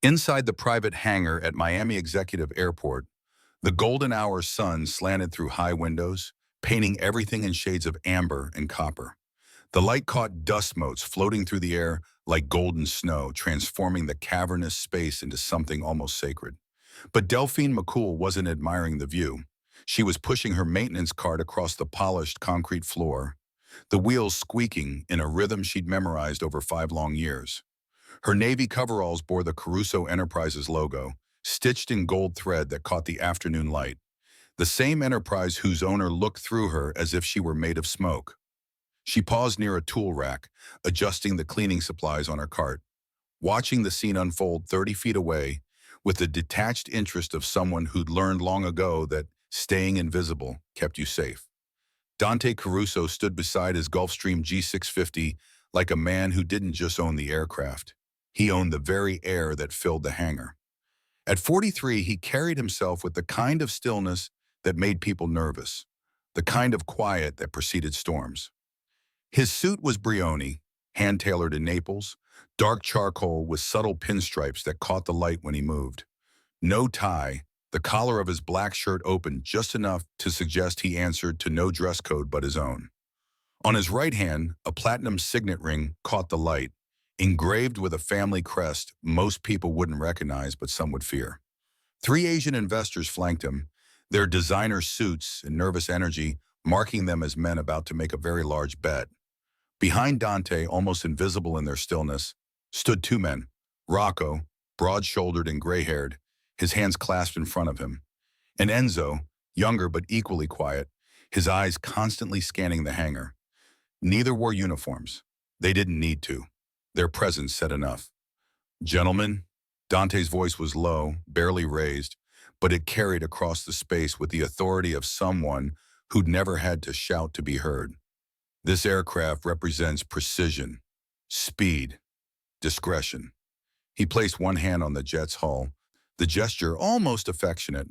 Inside the private hangar at Miami Executive Airport, the golden hour sun slanted through high windows, painting everything in shades of amber and copper. The light caught dust motes floating through the air like golden snow, transforming the cavernous space into something almost sacred. But Delphine McCool wasn't admiring the view. She was pushing her maintenance cart across the polished concrete floor, the wheels squeaking in a rhythm she'd memorized over 5 long years. Her navy coveralls bore the Caruso Enterprises logo, stitched in gold thread that caught the afternoon light, the same enterprise whose owner looked through her as if she were made of smoke. She paused near a tool rack, adjusting the cleaning supplies on her cart, watching the scene unfold 30 feet away with the detached interest of someone who'd learned long ago that staying invisible kept you safe. Dante Caruso stood beside his Gulfstream G650 like a man who didn't just own the aircraft. He owned the very air that filled the hangar. At 43, he carried himself with the kind of stillness that made people nervous, the kind of quiet that preceded storms. His suit was Brioni, hand-tailored in Naples, dark charcoal with subtle pinstripes that caught the light when he moved. No tie, the collar of his black shirt open just enough to suggest he answered to no dress code but his own. On his right hand, a platinum signet ring caught the light, engraved with a family crest most people wouldn't recognize but some would fear. 3 Asian investors flanked him, their designer suits and nervous energy marking them as men about to make a very large bet. Behind Dante, almost invisible in their stillness, stood 2 men. Rocco, broad-shouldered and gray-haired, his hands clasped in front of him, and Enzo, younger but equally quiet, his eyes constantly scanning the hangar. Neither wore uniforms. They didn't need to. Their presence said enough. "Gentlemen," Dante's voice was low, barely raised, but it carried across the space with the authority of someone who'd never had to shout to be heard. "This aircraft represents precision, speed, discretion." He placed one hand on the jet's hull, the gesture almost affectionate.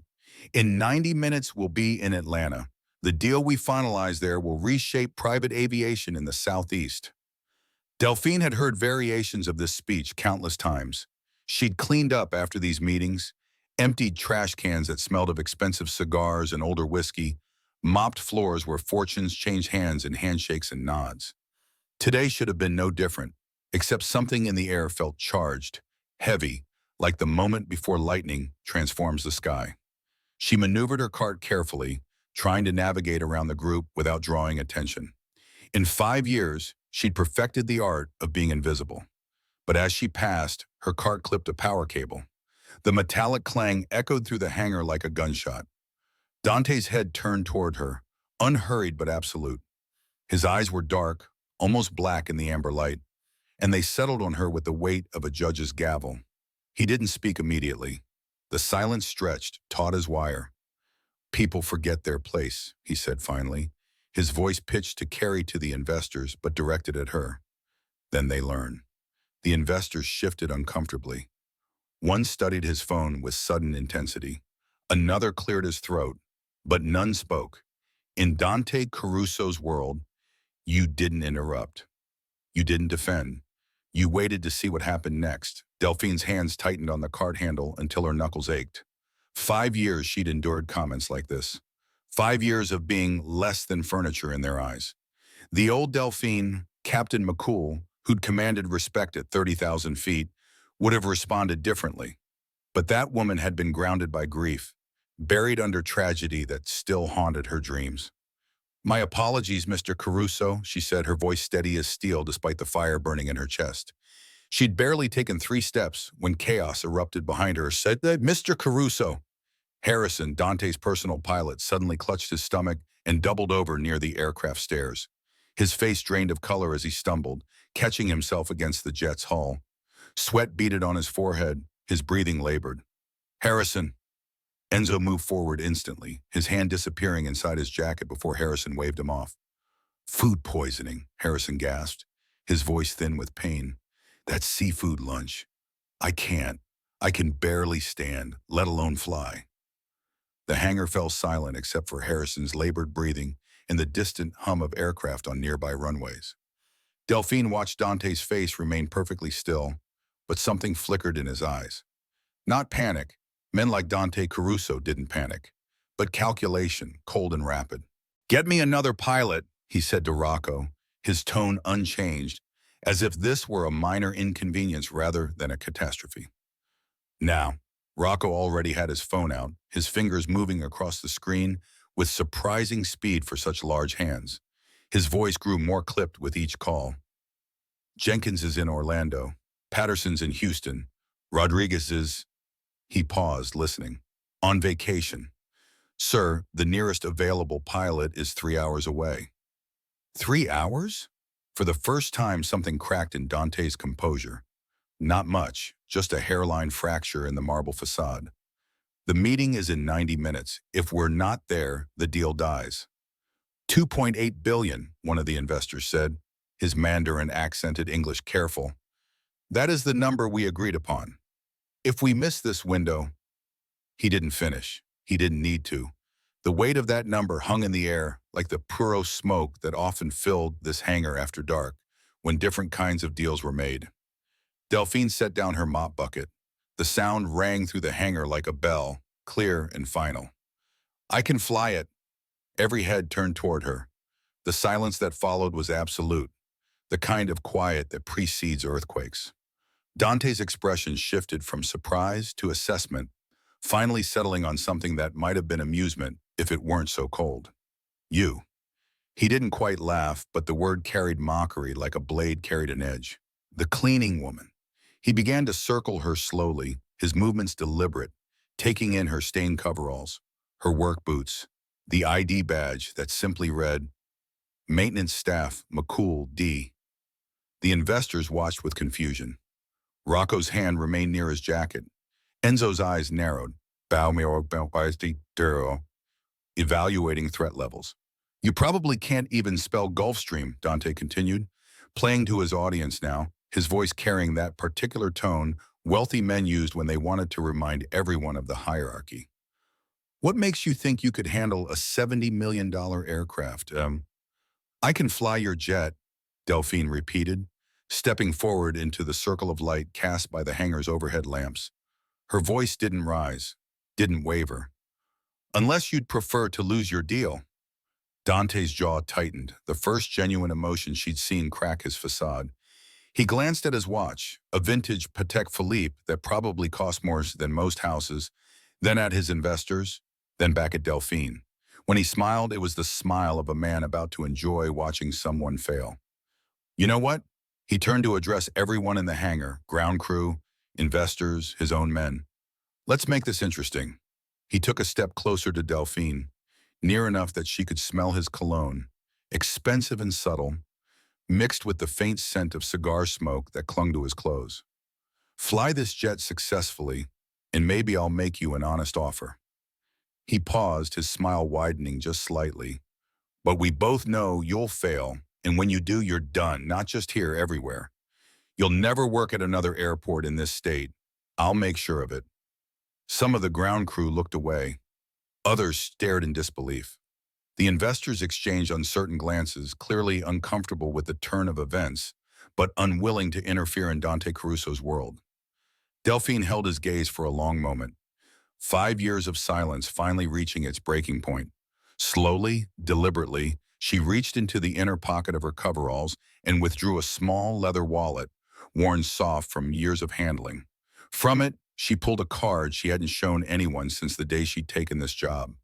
"In 90 minutes, we'll be in Atlanta. The deal we finalize there will reshape private aviation in the Southeast." Delphine had heard variations of this speech countless times. She'd cleaned up after these meetings, emptied trash cans that smelled of expensive cigars and older whiskey, mopped floors where fortunes changed hands in handshakes and nods. Today should have been no different, except something in the air felt charged, heavy, like the moment before lightning transforms the sky. She maneuvered her cart carefully, trying to navigate around the group without drawing attention. In 5 years, she'd perfected the art of being invisible. But as she passed, her cart clipped a power cable. The metallic clang echoed through the hangar like a gunshot. Dante's head turned toward her, unhurried but absolute. His eyes were dark, almost black in the amber light, and they settled on her with the weight of a judge's gavel. He didn't speak immediately. The silence stretched, taut as wire. "People forget their place," he said finally, his voice pitched to carry to the investors but directed at her. "Then they learn." The investors shifted uncomfortably. One studied his phone with sudden intensity. Another cleared his throat, but none spoke. In Dante Caruso's world, you didn't interrupt. You didn't defend. You waited to see what happened next. Delphine's hands tightened on the cart handle until her knuckles ached. 5 years she'd endured comments like this. 5 years of being less than furniture in their eyes. The old Delphine, Captain McCool, who'd commanded respect at 30,000 feet, would have responded differently. But that woman had been grounded by grief, buried under tragedy that still haunted her dreams. "My apologies, Mr. Caruso," she said, her voice steady as steel despite the fire burning in her chest. She'd barely taken 3 steps when chaos erupted behind her. "Said that, Mr. Caruso." Harrison, Dante's personal pilot, suddenly clutched his stomach and doubled over near the aircraft stairs. His face drained of color as he stumbled, catching himself against the jet's hull. Sweat beaded on his forehead, his breathing labored. "Harrison." Enzo moved forward instantly, his hand disappearing inside his jacket before Harrison waved him off. "Food poisoning," Harrison gasped, his voice thin with pain. "That seafood lunch. I can't. I can barely stand, let alone fly." The hangar fell silent except for Harrison's labored breathing and the distant hum of aircraft on nearby runways. Delphine watched Dante's face remain perfectly still, but something flickered in his eyes. Not panic. Men like Dante Caruso didn't panic. But calculation, cold and rapid. "Get me another pilot," he said to Rocco, his tone unchanged, as if this were a minor inconvenience rather than a catastrophe. Now, Rocco already had his phone out, his fingers moving across the screen with surprising speed for such large hands. His voice grew more clipped with each call. "Jenkins is in Orlando. Patterson's in Houston. Rodriguez is—" He paused, listening. "On vacation. Sir, the nearest available pilot is 3 hours away." 3 hours? For the first time, something cracked in Dante's composure. Not much, just a hairline fracture in the marble facade. "The meeting is in 90 minutes. If we're not there, the deal dies." 2.8 billion, one of the investors said, his Mandarin accented English careful. "That is the number we agreed upon. If we miss this window—" He didn't finish. He didn't need to. The weight of that number hung in the air like the puro smoke that often filled this hangar after dark, when different kinds of deals were made. Delphine set down her mop bucket. The sound rang through the hangar like a bell, clear and final. "I can fly it." Every head turned toward her. The silence that followed was absolute, the kind of quiet that precedes earthquakes. Dante's expression shifted from surprise to assessment, finally settling on something that might have been amusement if it weren't so cold. "You." He didn't quite laugh, but the word carried mockery like a blade carried an edge. "The cleaning woman." He began to circle her slowly, his movements deliberate, taking in her stained coveralls, her work boots, the ID badge that simply read, "Maintenance Staff, McCool, D." The investors watched with confusion. Rocco's hand remained near his jacket. Enzo's eyes narrowed, evaluating threat levels. "You probably can't even spell Gulfstream," Dante continued, playing to his audience now, his voice carrying that particular tone wealthy men used when they wanted to remind everyone of the hierarchy. "What makes you think you could handle a $70 million aircraft? I can fly your jet," Delphine repeated, stepping forward into the circle of light cast by the hangar's overhead lamps. Her voice didn't rise, didn't waver. "Unless you'd prefer to lose your deal." Dante's jaw tightened, the first genuine emotion she'd seen crack his facade. He glanced at his watch, a vintage Patek Philippe that probably cost more than most houses, then at his investors, then back at Delphine. When he smiled, it was the smile of a man about to enjoy watching someone fail. "You know what?" He turned to address everyone in the hangar, ground crew, investors, his own men. "Let's make this interesting." He took a step closer to Delphine, near enough that she could smell his cologne, expensive and subtle, mixed with the faint scent of cigar smoke that clung to his clothes. "Fly this jet successfully, and maybe I'll make you an honest offer." He paused, his smile widening just slightly. "But we both know you'll fail, and when you do, you're done, not just here, everywhere. You'll never work at another airport in this state. I'll make sure of it." Some of the ground crew looked away. Others stared in disbelief. The investors exchanged uncertain glances, clearly uncomfortable with the turn of events, but unwilling to interfere in Dante Caruso's world. Delphine held his gaze for a long moment, 5 years of silence finally reaching its breaking point. Slowly, deliberately, she reached into the inner pocket of her coveralls and withdrew a small leather wallet, worn soft from years of handling. From it, she pulled a card she hadn't shown anyone since the day she'd taken this job.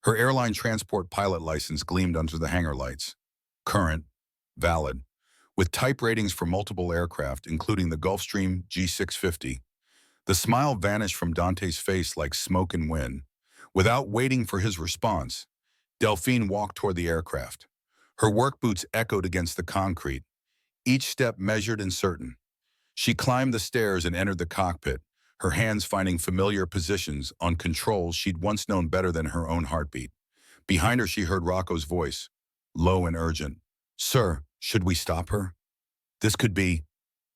Her airline transport pilot license gleamed under the hangar lights. Current, valid, with type ratings for multiple aircraft, including the Gulfstream G650. The smile vanished from Dante's face like smoke and wind. Without waiting for his response, Delphine walked toward the aircraft. Her work boots echoed against the concrete, each step measured and certain. She climbed the stairs and entered the cockpit, her hands finding familiar positions on controls she'd once known better than her own heartbeat. Behind her, she heard Rocco's voice, low and urgent. "Sir, should we stop her? This could be—"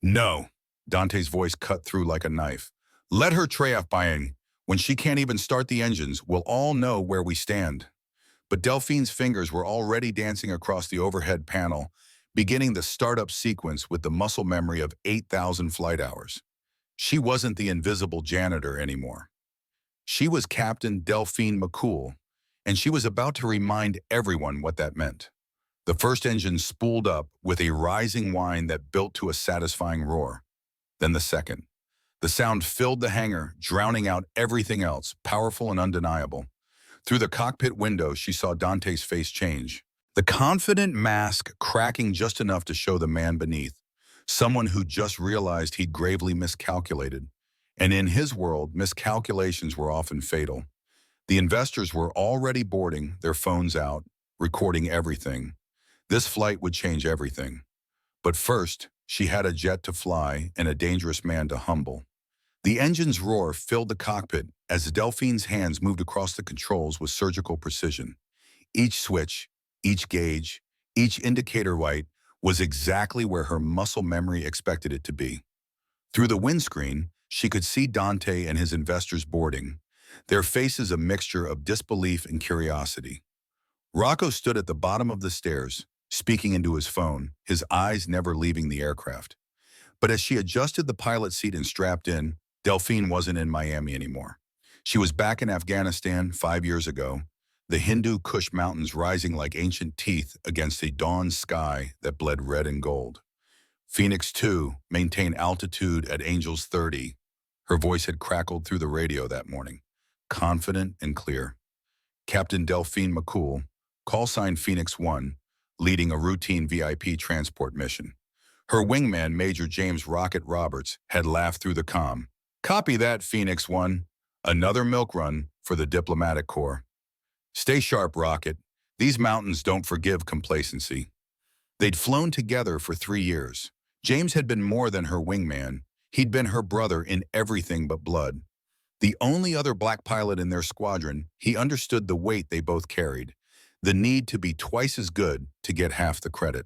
"No." Dante's voice cut through like a knife. "Let her traff by. When she can't even start the engines, we'll all know where we stand." But Delphine's fingers were already dancing across the overhead panel, beginning the startup sequence with the muscle memory of 8,000 flight hours. She wasn't the invisible janitor anymore. She was Captain Delphine McCool, and she was about to remind everyone what that meant. The first engine spooled up with a rising whine that built to a satisfying roar. Then the second. The sound filled the hangar, drowning out everything else, powerful and undeniable. Through the cockpit window, she saw Dante's face change. The confident mask cracking just enough to show the man beneath, someone who just realized he'd gravely miscalculated. And in his world, miscalculations were often fatal. The investors were already boarding, their phones out, recording everything. This flight would change everything. But first, she had a jet to fly and a dangerous man to humble. The engine's roar filled the cockpit as Delphine's hands moved across the controls with surgical precision. Each switch, each gauge, each indicator light was exactly where her muscle memory expected it to be. Through the windscreen, she could see Dante and his investors boarding, their faces a mixture of disbelief and curiosity. Rocco stood at the bottom of the stairs, speaking into his phone, his eyes never leaving the aircraft. But as she adjusted the pilot seat and strapped in, Delphine wasn't in Miami anymore. She was back in Afghanistan 5 years ago, the Hindu Kush Mountains rising like ancient teeth against a dawn sky that bled red and gold. Phoenix 2 maintained altitude at Angels 30. Her voice had crackled through the radio that morning, confident and clear. Captain Delphine McCool, call sign Phoenix 1, leading a routine VIP transport mission. Her wingman, Major James Rocket Roberts, had laughed through the comm. Copy that, Phoenix 1. Another milk run for the diplomatic corps. Stay sharp, Rocket. These mountains don't forgive complacency. They'd flown together for 3 years. James had been more than her wingman. He'd been her brother in everything but blood. The only other black pilot in their squadron, he understood the weight they both carried, the need to be twice as good to get half the credit.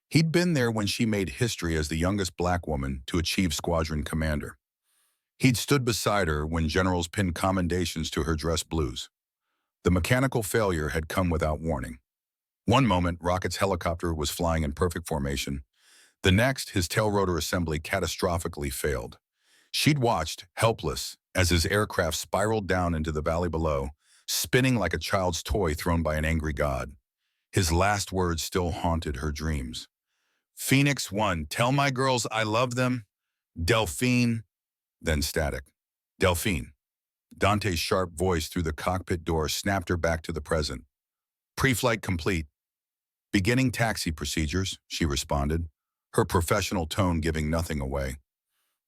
He'd been there when she made history as the youngest black woman to achieve squadron commander. He'd stood beside her when generals pinned commendations to her dress blues. The mechanical failure had come without warning. One moment, Rocket's helicopter was flying in perfect formation. The next, his tail rotor assembly catastrophically failed. She'd watched, helpless, as his aircraft spiraled down into the valley below, spinning like a child's toy thrown by an angry god. His last words still haunted her dreams. Phoenix 1, tell my girls I love them. Delphine, then static. Delphine. Dante's sharp voice through the cockpit door snapped her back to the present. Pre-flight complete. Beginning taxi procedures, she responded, her professional tone giving nothing away.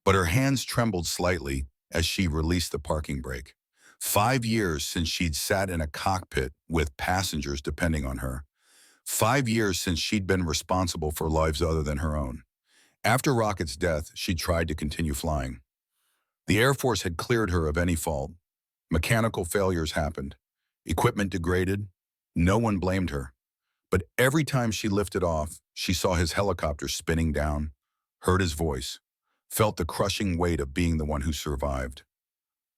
But her hands trembled slightly as she released the parking brake. 5 years since she'd sat in a cockpit with passengers depending on her. 5 years since she'd been responsible for lives other than her own. After Rocket's death, she tried to continue flying. The Air Force had cleared her of any fault. Mechanical failures happened. Equipment degraded. No one blamed her. But every time she lifted off, she saw his helicopter spinning down, heard his voice, felt the crushing weight of being the one who survived.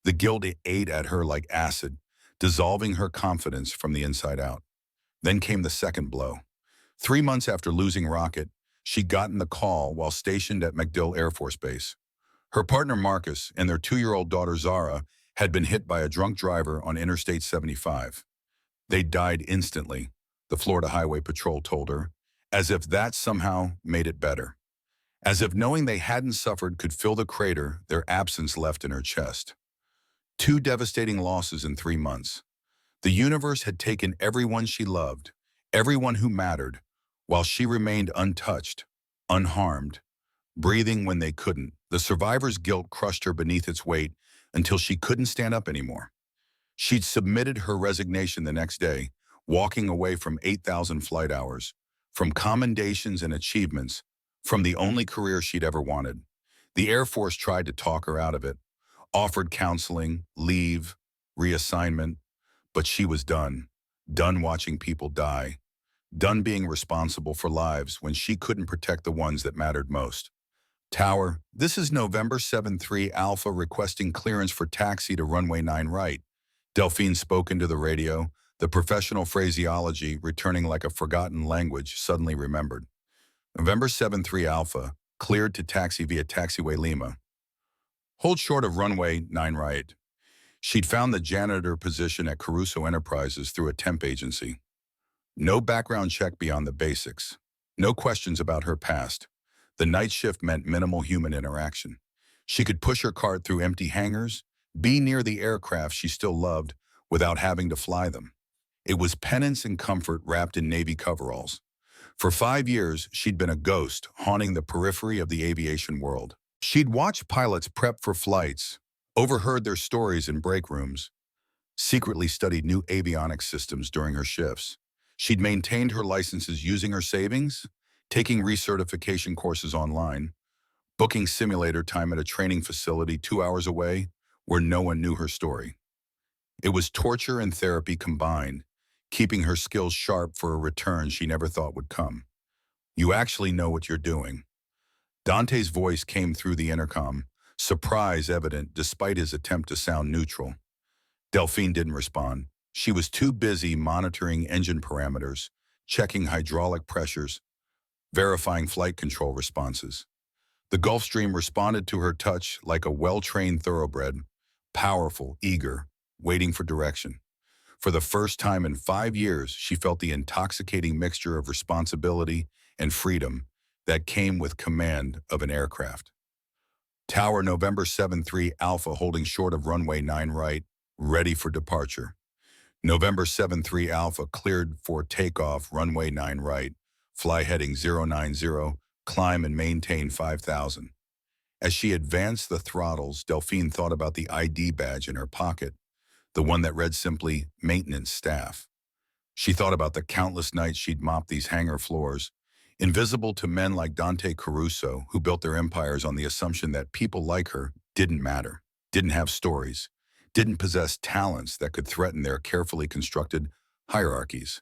The guilt ate at her like acid, dissolving her confidence from the inside out. Then came the second blow. 3 months after losing Rocket, she'd gotten the call while stationed at MacDill Air Force Base. Her partner Marcus and their 2-year-old daughter Zara had been hit by a drunk driver on Interstate 75. They died instantly, the Florida Highway Patrol told her, as if that somehow made it better. As if knowing they hadn't suffered could fill the crater their absence left in her chest. 2 devastating losses in 3 months. The universe had taken everyone she loved, everyone who mattered, while she remained untouched, unharmed, breathing when they couldn't. The survivor's guilt crushed her beneath its weight until she couldn't stand up anymore. She'd submitted her resignation the next day, walking away from 8,000 flight hours, from commendations and achievements, from the only career she'd ever wanted. The Air Force tried to talk her out of it, offered counseling, leave, reassignment, but she was done watching people die, done being responsible for lives when she couldn't protect the ones that mattered most. Tower, this is November 7-3 Alpha requesting clearance for taxi to runway 9 right. Delphine spoke into the radio, the professional phraseology returning like a forgotten language suddenly remembered. November 7-3 Alpha, cleared to taxi via taxiway Lima. Hold short of runway 9 right. She'd found the janitor position at Caruso Enterprises through a temp agency. No background check beyond the basics. No questions about her past. The night shift meant minimal human interaction. She could push her cart through empty hangars, be near the aircraft she still loved without having to fly them. It was penance and comfort wrapped in Navy coveralls. For 5 years, she'd been a ghost haunting the periphery of the aviation world. She'd watched pilots prep for flights, overheard their stories in break rooms, secretly studied new avionics systems during her shifts. She'd maintained her licenses using her savings, taking recertification courses online, booking simulator time at a training facility 2 hours away where no one knew her story. It was torture and therapy combined, keeping her skills sharp for a return she never thought would come. You actually know what you're doing. Dante's voice came through the intercom, surprise evident despite his attempt to sound neutral. Delphine didn't respond. She was too busy monitoring engine parameters, checking hydraulic pressures, verifying flight control responses. The Gulfstream responded to her touch like a well-trained thoroughbred, powerful, eager, waiting for direction. For the first time in 5 years, she felt the intoxicating mixture of responsibility and freedom that came with command of an aircraft. Tower November 73 Alpha holding short of runway 9 right, ready for departure. November 73 Alpha cleared for takeoff, runway 9 right, fly heading 090, climb and maintain 5,000. As she advanced the throttles, Delphine thought about the ID badge in her pocket, the one that read simply, maintenance staff. She thought about the countless nights she'd mopped these hangar floors, invisible to men like Dante Caruso, who built their empires on the assumption that people like her didn't matter, didn't have stories, didn't possess talents that could threaten their carefully constructed hierarchies.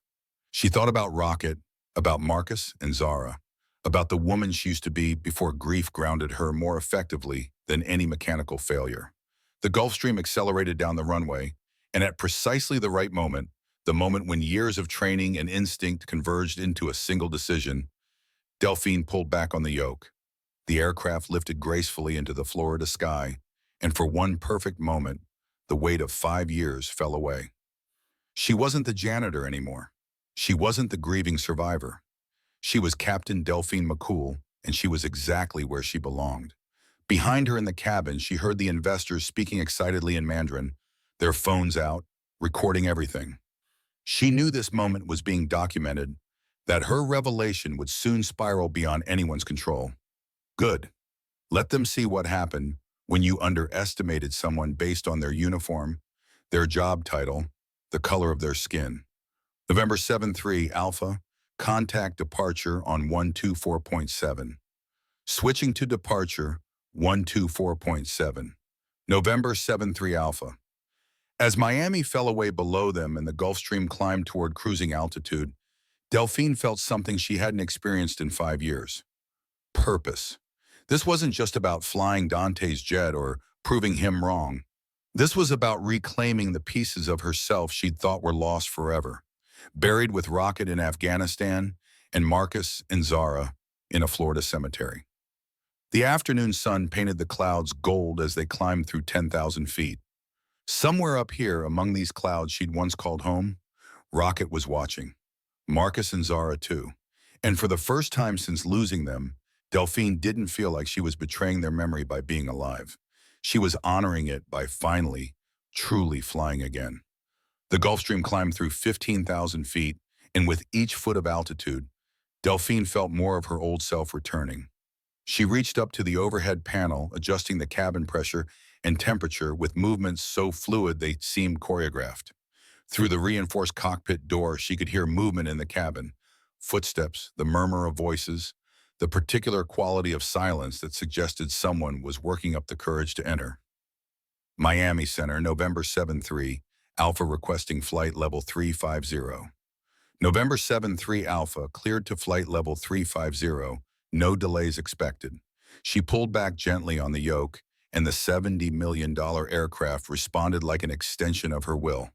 She thought about Rocket, about Marcus and Zara, about the woman she used to be before grief grounded her more effectively than any mechanical failure. The Gulfstream accelerated down the runway, and at precisely the right moment, the moment when years of training and instinct converged into a single decision, Delphine pulled back on the yoke. The aircraft lifted gracefully into the Florida sky, and for one perfect moment, the weight of 5 years fell away. She wasn't the janitor anymore. She wasn't the grieving survivor. She was Captain Delphine McCool, and she was exactly where she belonged. Behind her in the cabin, she heard the investors speaking excitedly in Mandarin, their phones out, recording everything. She knew this moment was being documented, that her revelation would soon spiral beyond anyone's control. Good. Let them see what happened when you underestimated someone based on their uniform, their job title, the color of their skin. November 7-3 Alpha, contact departure on 124.7. Switching to departure, 124.7. November 7-3 Alpha. As Miami fell away below them and the Gulfstream climbed toward cruising altitude, Delphine felt something she hadn't experienced in 5 years. Purpose. This wasn't just about flying Dante's jet or proving him wrong. This was about reclaiming the pieces of herself she'd thought were lost forever, buried with Rocket in Afghanistan and Marcus and Zara in a Florida cemetery. The afternoon sun painted the clouds gold as they climbed through 10,000 feet. Somewhere up here, among these clouds she'd once called home, Rocket was watching. Marcus and Zara too. And for the first time since losing them, Delphine didn't feel like she was betraying their memory by being alive. She was honoring it by finally, truly flying again. The Gulfstream climbed through 15,000 feet, and with each foot of altitude, Delphine felt more of her old self returning. She reached up to the overhead panel, adjusting the cabin pressure and temperature with movements so fluid they seemed choreographed. Through the reinforced cockpit door, she could hear movement in the cabin, footsteps, the murmur of voices, the particular quality of silence that suggested someone was working up the courage to enter. Miami Center, November 7-3, Alpha requesting flight level 350. November 7-3 Alpha cleared to flight level 350, no delays expected. She pulled back gently on the yoke, and the $70 million aircraft responded like an extension of her will.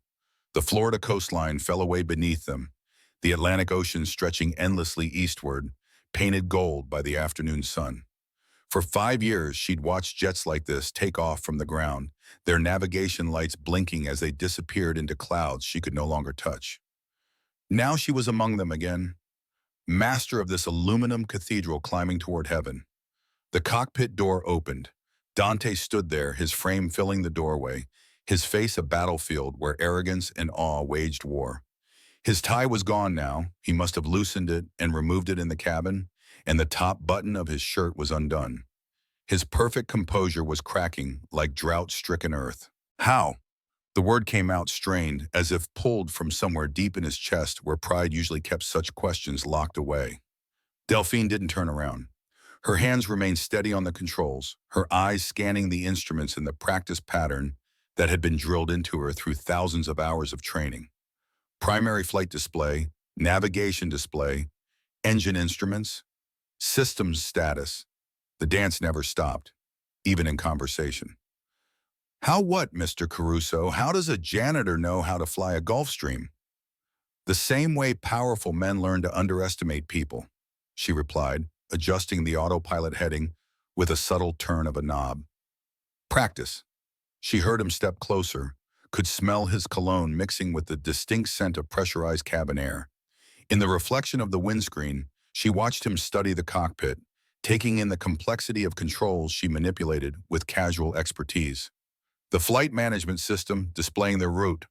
The Florida coastline fell away beneath them, the Atlantic Ocean stretching endlessly eastward, painted gold by the afternoon sun. For 5 years, she'd watched jets like this take off from the ground, their navigation lights blinking as they disappeared into clouds she could no longer touch. Now she was among them again, master of this aluminum cathedral climbing toward heaven. The cockpit door opened. Dante stood there, his frame filling the doorway, his face a battlefield where arrogance and awe waged war. His tie was gone now. He must have loosened it and removed it in the cabin, and the top button of his shirt was undone. His perfect composure was cracking like drought-stricken earth. How? The word came out strained, as if pulled from somewhere deep in his chest where pride usually kept such questions locked away. Delphine didn't turn around. Her hands remained steady on the controls, her eyes scanning the instruments in the practice pattern that had been drilled into her through thousands of hours of training. Primary flight display, navigation display, engine instruments, systems status. The dance never stopped, even in conversation. How what, Mr. Caruso? How does a janitor know how to fly a Gulfstream? The same way powerful men learn to underestimate people, she replied, adjusting the autopilot heading with a subtle turn of a knob. Practice. She heard him step closer, could smell his cologne mixing with the distinct scent of pressurized cabin air. In the reflection of the windscreen, she watched him study the cockpit, taking in the complexity of controls she manipulated with casual expertise. The flight management system displaying their route,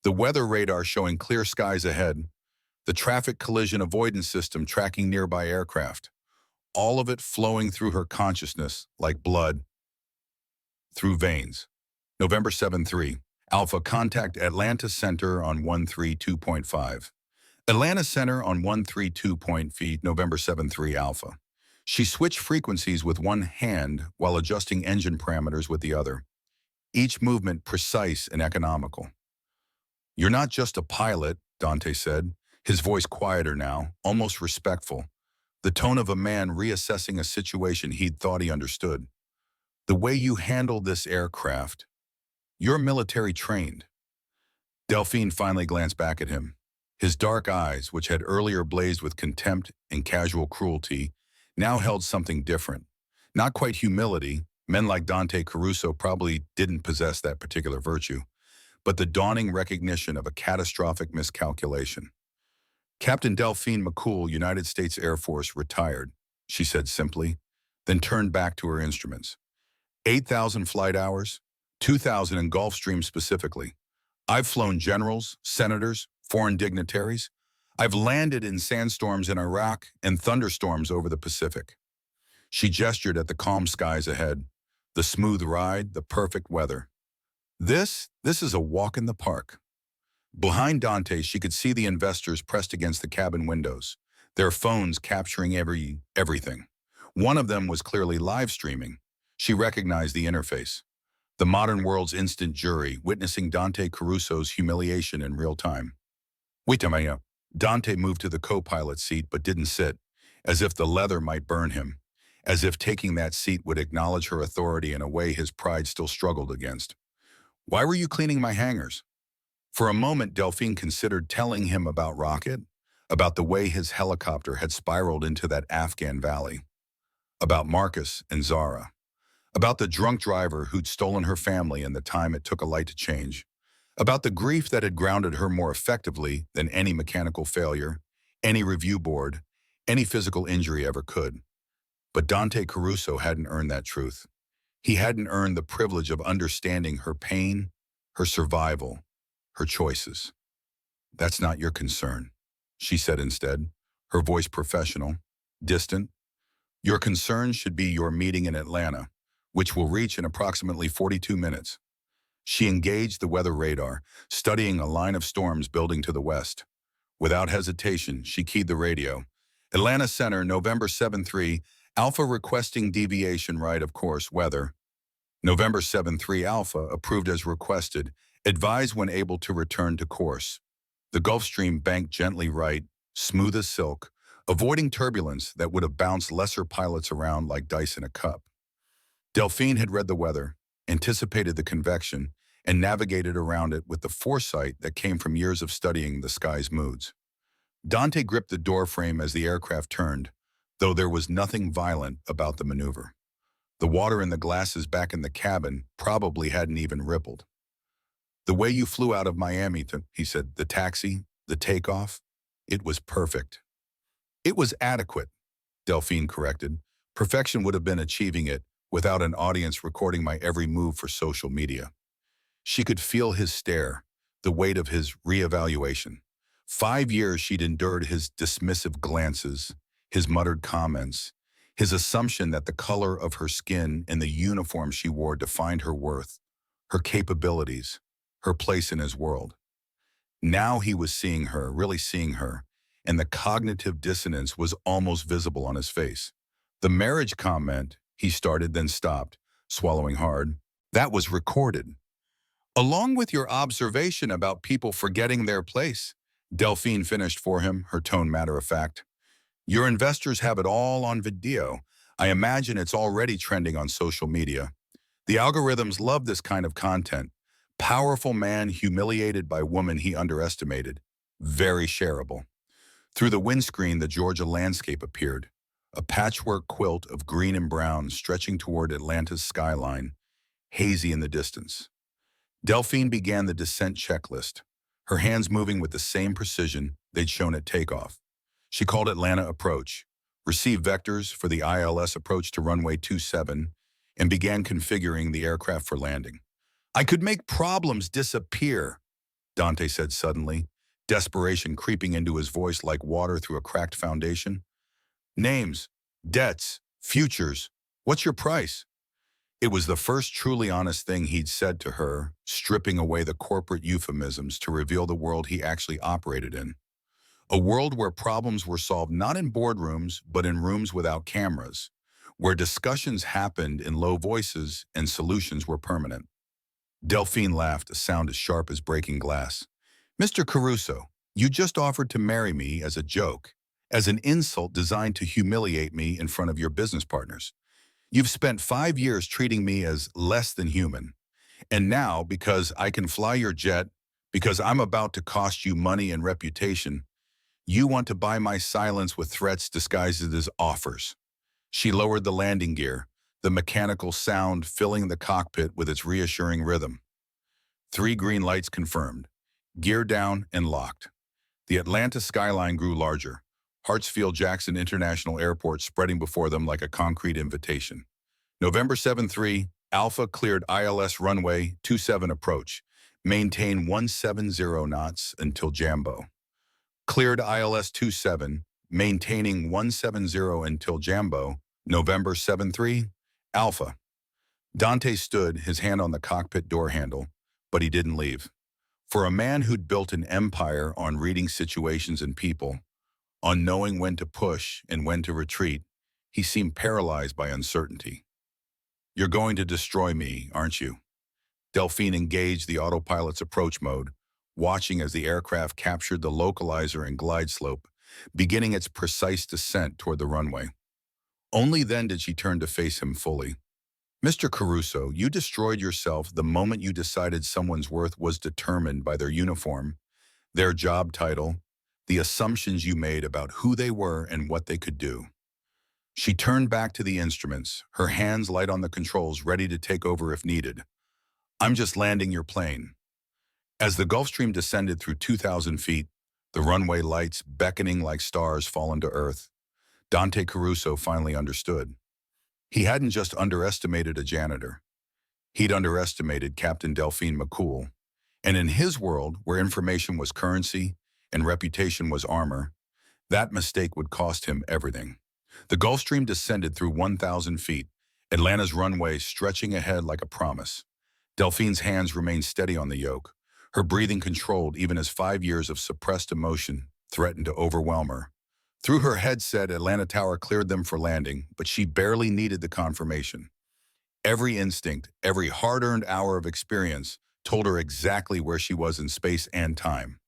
the weather radar showing clear skies ahead, the traffic collision avoidance system tracking nearby aircraft, all of it flowing through her consciousness like blood through veins. November 7-3, Alpha, contact Atlanta Center on 132.5. Atlanta Center on 132.5, November 7-3, Alpha. She switched frequencies with one hand while adjusting engine parameters with the other, each movement precise and economical. You're not just a pilot, Dante said, his voice quieter now, almost respectful, the tone of a man reassessing a situation he'd thought he understood. The way you handle this aircraft, you're military trained. Delphine finally glanced back at him. His dark eyes, which had earlier blazed with contempt and casual cruelty, now held something different. Not quite humility, men like Dante Caruso probably didn't possess that particular virtue, but the dawning recognition of a catastrophic miscalculation. Captain Delphine McCool, United States Air Force, retired, she said simply, then turned back to her instruments. 8,000 flight hours, 2,000 in Gulfstream specifically. I've flown generals, senators, foreign dignitaries. I've landed in sandstorms in Iraq and thunderstorms over the Pacific. She gestured at the calm skies ahead, the smooth ride, the perfect weather. This is a walk in the park. Behind Dante, she could see the investors pressed against the cabin windows, their phones capturing everything. One of them was clearly live streaming. She recognized the interface. The modern world's instant jury, witnessing Dante Caruso's humiliation in real time. Wait a minute. Dante moved to the co-pilot seat but didn't sit, as if the leather might burn him, as if taking that seat would acknowledge her authority in a way his pride still struggled against. Why were you cleaning my hangars? For a moment, Delphine considered telling him about Rocket, about the way his helicopter had spiraled into that Afghan valley, about Marcus and Zara, about the drunk driver who'd stolen her family and the time it took a light to change, about the grief that had grounded her more effectively than any mechanical failure, any review board, any physical injury ever could. But Dante Caruso hadn't earned that truth. He hadn't earned the privilege of understanding her pain, her survival, her choices. That's not your concern, she said instead, her voice professional, distant. Your concern should be your meeting in Atlanta, which will reach in approximately 42 minutes. She engaged the weather radar, studying a line of storms building to the west. Without hesitation, she keyed the radio. Atlanta Center, November 7-3, Alpha requesting deviation right of course, weather. November 7-3, Alpha approved as requested, advise when able to return to course. The Gulfstream banked gently right, smooth as silk, avoiding turbulence that would have bounced lesser pilots around like dice in a cup. Delphine had read the weather, anticipated the convection, and navigated around it with the foresight that came from years of studying the sky's moods. Dante gripped the doorframe as the aircraft turned, though there was nothing violent about the maneuver. The water in the glasses back in the cabin probably hadn't even rippled. The way you flew out of Miami, he said, the taxi, the takeoff, it was perfect. It was adequate, Delphine corrected. Perfection would have been achieving it without an audience recording my every move for social media. She could feel his stare, the weight of his reevaluation. 5 years she'd endured his dismissive glances, his muttered comments, his assumption that the color of her skin and the uniform she wore defined her worth, her capabilities, her place in his world. Now he was seeing her, really seeing her, and the cognitive dissonance was almost visible on his face. The marriage comment, he started, then stopped, swallowing hard. That was recorded. Along with your observation about people forgetting their place, Delphine finished for him, her tone matter-of-fact. Your investors have it all on video. I imagine it's already trending on social media. The algorithms love this kind of content. Powerful man humiliated by woman he underestimated. Very shareable. Through the windscreen, the Georgia landscape appeared, a patchwork quilt of green and brown stretching toward Atlanta's skyline, hazy in the distance. Delphine began the descent checklist, her hands moving with the same precision they'd shown at takeoff. She called Atlanta approach, received vectors for the ILS approach to runway 27, and began configuring the aircraft for landing. I could make problems disappear, Dante said suddenly, desperation creeping into his voice like water through a cracked foundation. Names, debts, futures, what's your price? It was the first truly honest thing he'd said to her, stripping away the corporate euphemisms to reveal the world he actually operated in. A world where problems were solved not in boardrooms, but in rooms without cameras, where discussions happened in low voices and solutions were permanent. Delphine laughed, a sound as sharp as breaking glass. Mr. Caruso, you just offered to marry me as a joke, as an insult designed to humiliate me in front of your business partners. You've spent 5 years treating me as less than human. And now, because I can fly your jet, because I'm about to cost you money and reputation, you want to buy my silence with threats disguised as offers. She lowered the landing gear, the mechanical sound filling the cockpit with its reassuring rhythm. 3 green lights confirmed. Gear down and locked. The Atlanta skyline grew larger, Hartsfield-Jackson International Airport spreading before them like a concrete invitation. November 7-3, Alpha cleared ILS runway 27 approach. Maintain 170 knots until Jambo. Cleared ILS 27, maintaining 170 until Jambo. November 7-3, Alpha. Dante stood, his hand on the cockpit door handle, but he didn't leave. For a man who'd built an empire on reading situations and people, on knowing when to push and when to retreat, he seemed paralyzed by uncertainty. You're going to destroy me, aren't you? Delphine engaged the autopilot's approach mode, watching as the aircraft captured the localizer and glide slope, beginning its precise descent toward the runway. Only then did she turn to face him fully. Mr. Caruso, you destroyed yourself the moment you decided someone's worth was determined by their uniform, their job title, the assumptions you made about who they were and what they could do. She turned back to the instruments, her hands light on the controls, ready to take over if needed. I'm just landing your plane. As the Gulfstream descended through 2,000 feet, the runway lights beckoning like stars fallen to earth, Dante Caruso finally understood. He hadn't just underestimated a janitor. He'd underestimated Captain Delphine McCool. And in his world, where information was currency and reputation was armor, that mistake would cost him everything. The Gulfstream descended through 1,000 feet, Atlanta's runway stretching ahead like a promise. Delphine's hands remained steady on the yoke, her breathing controlled even as 5 years of suppressed emotion threatened to overwhelm her. Through her headset, Atlanta Tower cleared them for landing, but she barely needed the confirmation. Every instinct, every hard-earned hour of experience told her exactly where she was in space and time.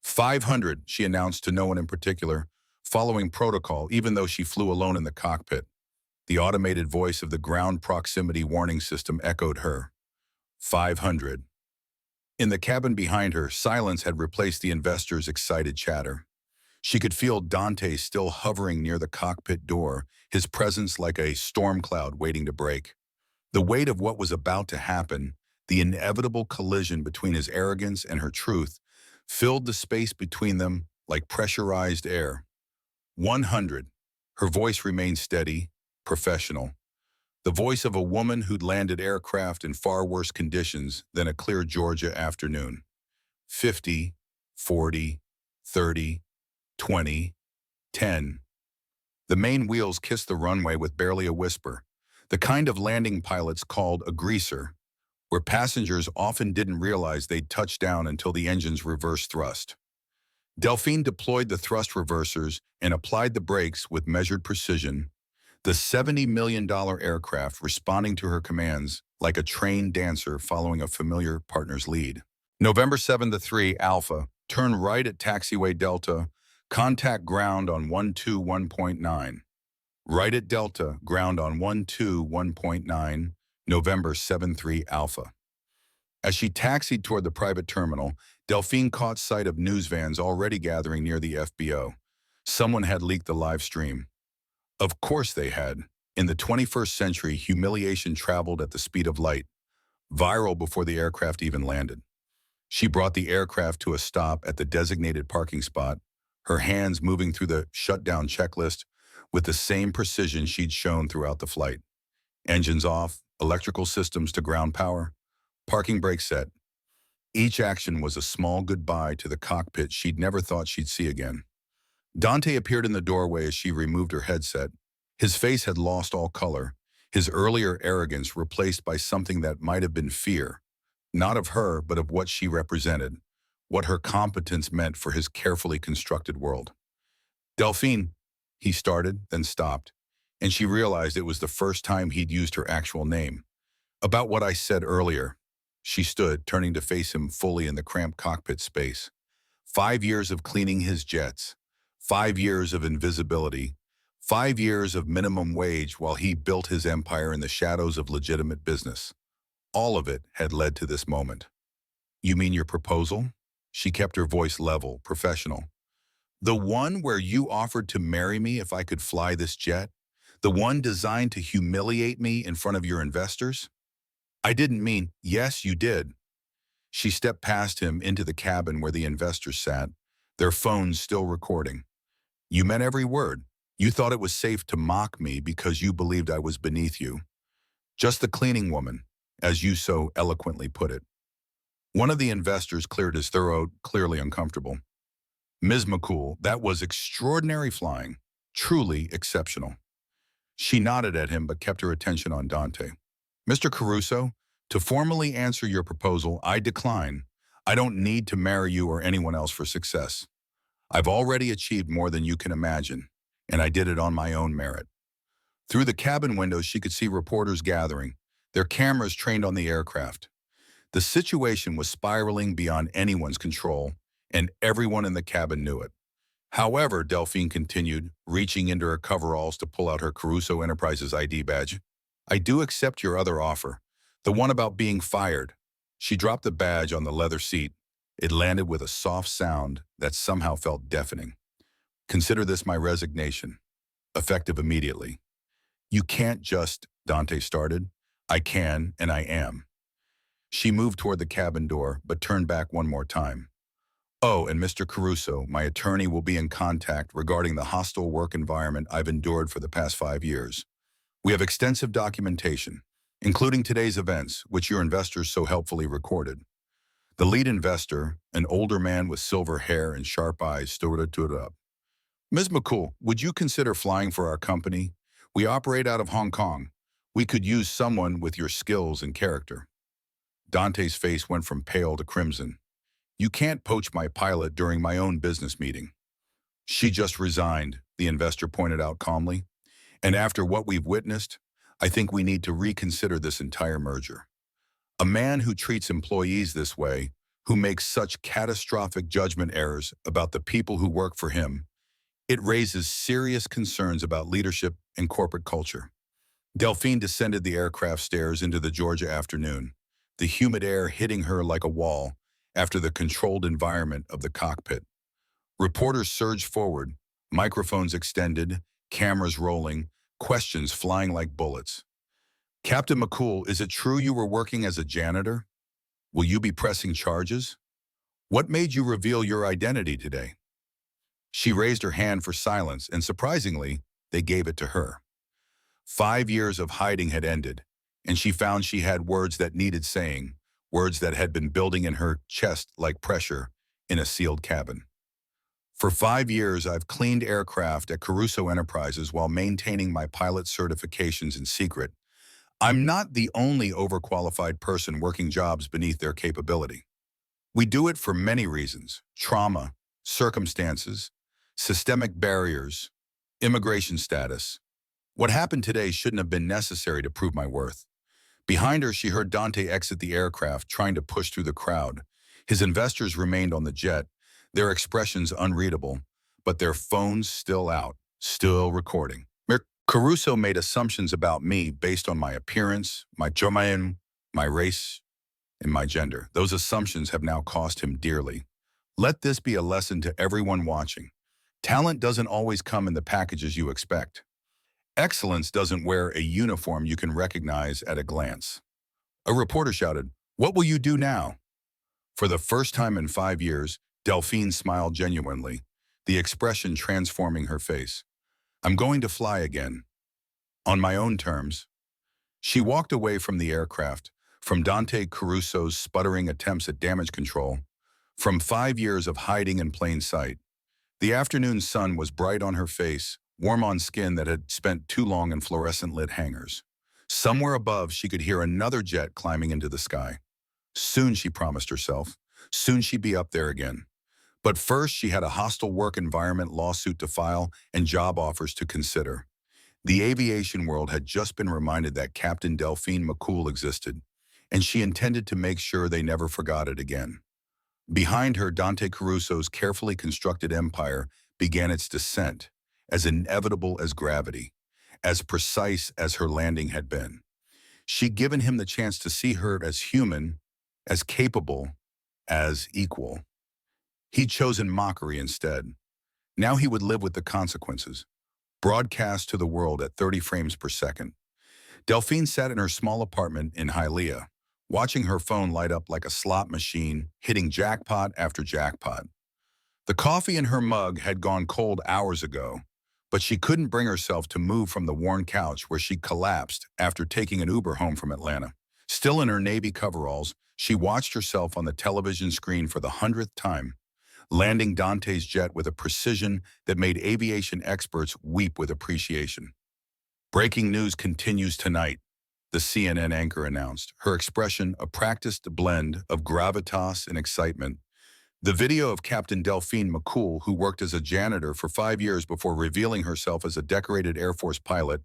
500, she announced to no one in particular, following protocol even though she flew alone in the cockpit. The automated voice of the ground proximity warning system echoed her. 500. In the cabin behind her, silence had replaced the investor's excited chatter. She could feel Dante still hovering near the cockpit door, his presence like a storm cloud waiting to break. The weight of what was about to happen, the inevitable collision between his arrogance and her truth, filled the space between them like pressurized air. 100. Her voice remained steady, professional. The voice of a woman who'd landed aircraft in far worse conditions than a clear Georgia afternoon. 50, 40, 30, 20, 10. The main wheels kissed the runway with barely a whisper, the kind of landing pilots called a greaser, where passengers often didn't realize they'd touched down until the engine's reverse thrust. Delphine deployed the thrust reversers and applied the brakes with measured precision, the $70 million aircraft responding to her commands like a trained dancer following a familiar partner's lead. November 7-3 Alpha, turn right at taxiway Delta, contact ground on 121.9. Right at Delta, ground on 121.9, November 7-3 Alpha. As she taxied toward the private terminal, Delphine caught sight of news vans already gathering near the FBO. Someone had leaked the live stream. Of course they had. In the 21st century, humiliation traveled at the speed of light, viral before the aircraft even landed. She brought the aircraft to a stop at the designated parking spot, her hands moving through the shutdown checklist with the same precision she'd shown throughout the flight. Engines off, electrical systems to ground power, parking brake set. Each action was a small goodbye to the cockpit she'd never thought she'd see again. Dante appeared in the doorway as she removed her headset. His face had lost all color, his earlier arrogance replaced by something that might have been fear, not of her, but of what she represented, what her competence meant for his carefully constructed world. Delphine, he started, then stopped, and she realized it was the first time he'd used her actual name. About what I said earlier, she stood, turning to face him fully in the cramped cockpit space. 5 years of cleaning his jets, 5 years of invisibility, 5 years of minimum wage while he built his empire in the shadows of legitimate business. All of it had led to this moment. You mean your proposal? She kept her voice level, professional. The one where you offered to marry me if I could fly this jet? The one designed to humiliate me in front of your investors? I didn't mean, yes, you did. She stepped past him into the cabin where the investors sat, their phones still recording. You meant every word. You thought it was safe to mock me because you believed I was beneath you. Just the cleaning woman, as you so eloquently put it. One of the investors cleared his throat, clearly uncomfortable. Ms. McCool, that was extraordinary flying, truly exceptional. She nodded at him but kept her attention on Dante. Mr. Caruso, to formally answer your proposal, I decline. I don't need to marry you or anyone else for success. I've already achieved more than you can imagine, and I did it on my own merit. Through the cabin windows, she could see reporters gathering, their cameras trained on the aircraft. The situation was spiraling beyond anyone's control, and everyone in the cabin knew it. However, Delphine continued, reaching into her coveralls to pull out her Caruso Enterprises ID badge. I do accept your other offer, the one about being fired. She dropped the badge on the leather seat. It landed with a soft sound that somehow felt deafening. Consider this my resignation, effective immediately. You can't just, Dante started. I can, and I am. She moved toward the cabin door, but turned back one more time. Oh, and Mr. Caruso, my attorney will be in contact regarding the hostile work environment I've endured for the past 5 years. We have extensive documentation, including today's events, which your investors so helpfully recorded. The lead investor, an older man with silver hair and sharp eyes, stood up. Ms. McCool, would you consider flying for our company? We operate out of Hong Kong. We could use someone with your skills and character. Dante's face went from pale to crimson. You can't poach my pilot during my own business meeting. She just resigned, the investor pointed out calmly. And after what we've witnessed, I think we need to reconsider this entire merger. A man who treats employees this way, who makes such catastrophic judgment errors about the people who work for him, it raises serious concerns about leadership and corporate culture. Delphine descended the aircraft stairs into the Georgia afternoon, the humid air hitting her like a wall after the controlled environment of the cockpit. Reporters surged forward, microphones extended, cameras rolling, questions flying like bullets. Captain McCool, is it true you were working as a janitor? Will you be pressing charges? What made you reveal your identity today? She raised her hand for silence, and surprisingly, they gave it to her. 5 years of hiding had ended, and she found she had words that needed saying, words that had been building in her chest like pressure in a sealed cabin. For 5 years, I've cleaned aircraft at Caruso Enterprises while maintaining my pilot certifications in secret. I'm not the only overqualified person working jobs beneath their capability. We do it for many reasons: trauma, circumstances, systemic barriers, immigration status. What happened today shouldn't have been necessary to prove my worth. Behind her, she heard Dante exit the aircraft, trying to push through the crowd. His investors remained on the jet, their expressions unreadable, but their phones still out, still recording. Caruso made assumptions about me based on my appearance, my domain, my race, and my gender. Those assumptions have now cost him dearly. Let this be a lesson to everyone watching. Talent doesn't always come in the packages you expect. Excellence doesn't wear a uniform you can recognize at a glance. A reporter shouted, "What will you do now?" For the first time in 5 years, Delphine smiled genuinely, the expression transforming her face. "I'm going to fly again. On my own terms." She walked away from the aircraft, from Dante Caruso's sputtering attempts at damage control, from 5 years of hiding in plain sight. The afternoon sun was bright on her face, warm on skin that had spent too long in fluorescent-lit hangars. Somewhere above, she could hear another jet climbing into the sky. Soon, she promised herself. Soon she'd be up there again. But first, she had a hostile work environment lawsuit to file and job offers to consider. The aviation world had just been reminded that Captain Delphine McCool existed, and she intended to make sure they never forgot it again. Behind her, Dante Caruso's carefully constructed empire began its descent, as inevitable as gravity, as precise as her landing had been. She'd given him the chance to see her as human, as capable, as equal. He'd chosen mockery instead. Now he would live with the consequences, broadcast to the world at 30 frames per second. Delphine sat in her small apartment in Hialeah, watching her phone light up like a slot machine, hitting jackpot after jackpot. The coffee in her mug had gone cold hours ago, but she couldn't bring herself to move from the worn couch where she collapsed after taking an Uber home from Atlanta. Still in her Navy coveralls, she watched herself on the television screen for the 100th time, landing Dante's jet with a precision that made aviation experts weep with appreciation. "Breaking news continues tonight," the CNN anchor announced, her expression a practiced blend of gravitas and excitement. The video of Captain Delphine McCool, who worked as a janitor for 5 years before revealing herself as a decorated Air Force pilot,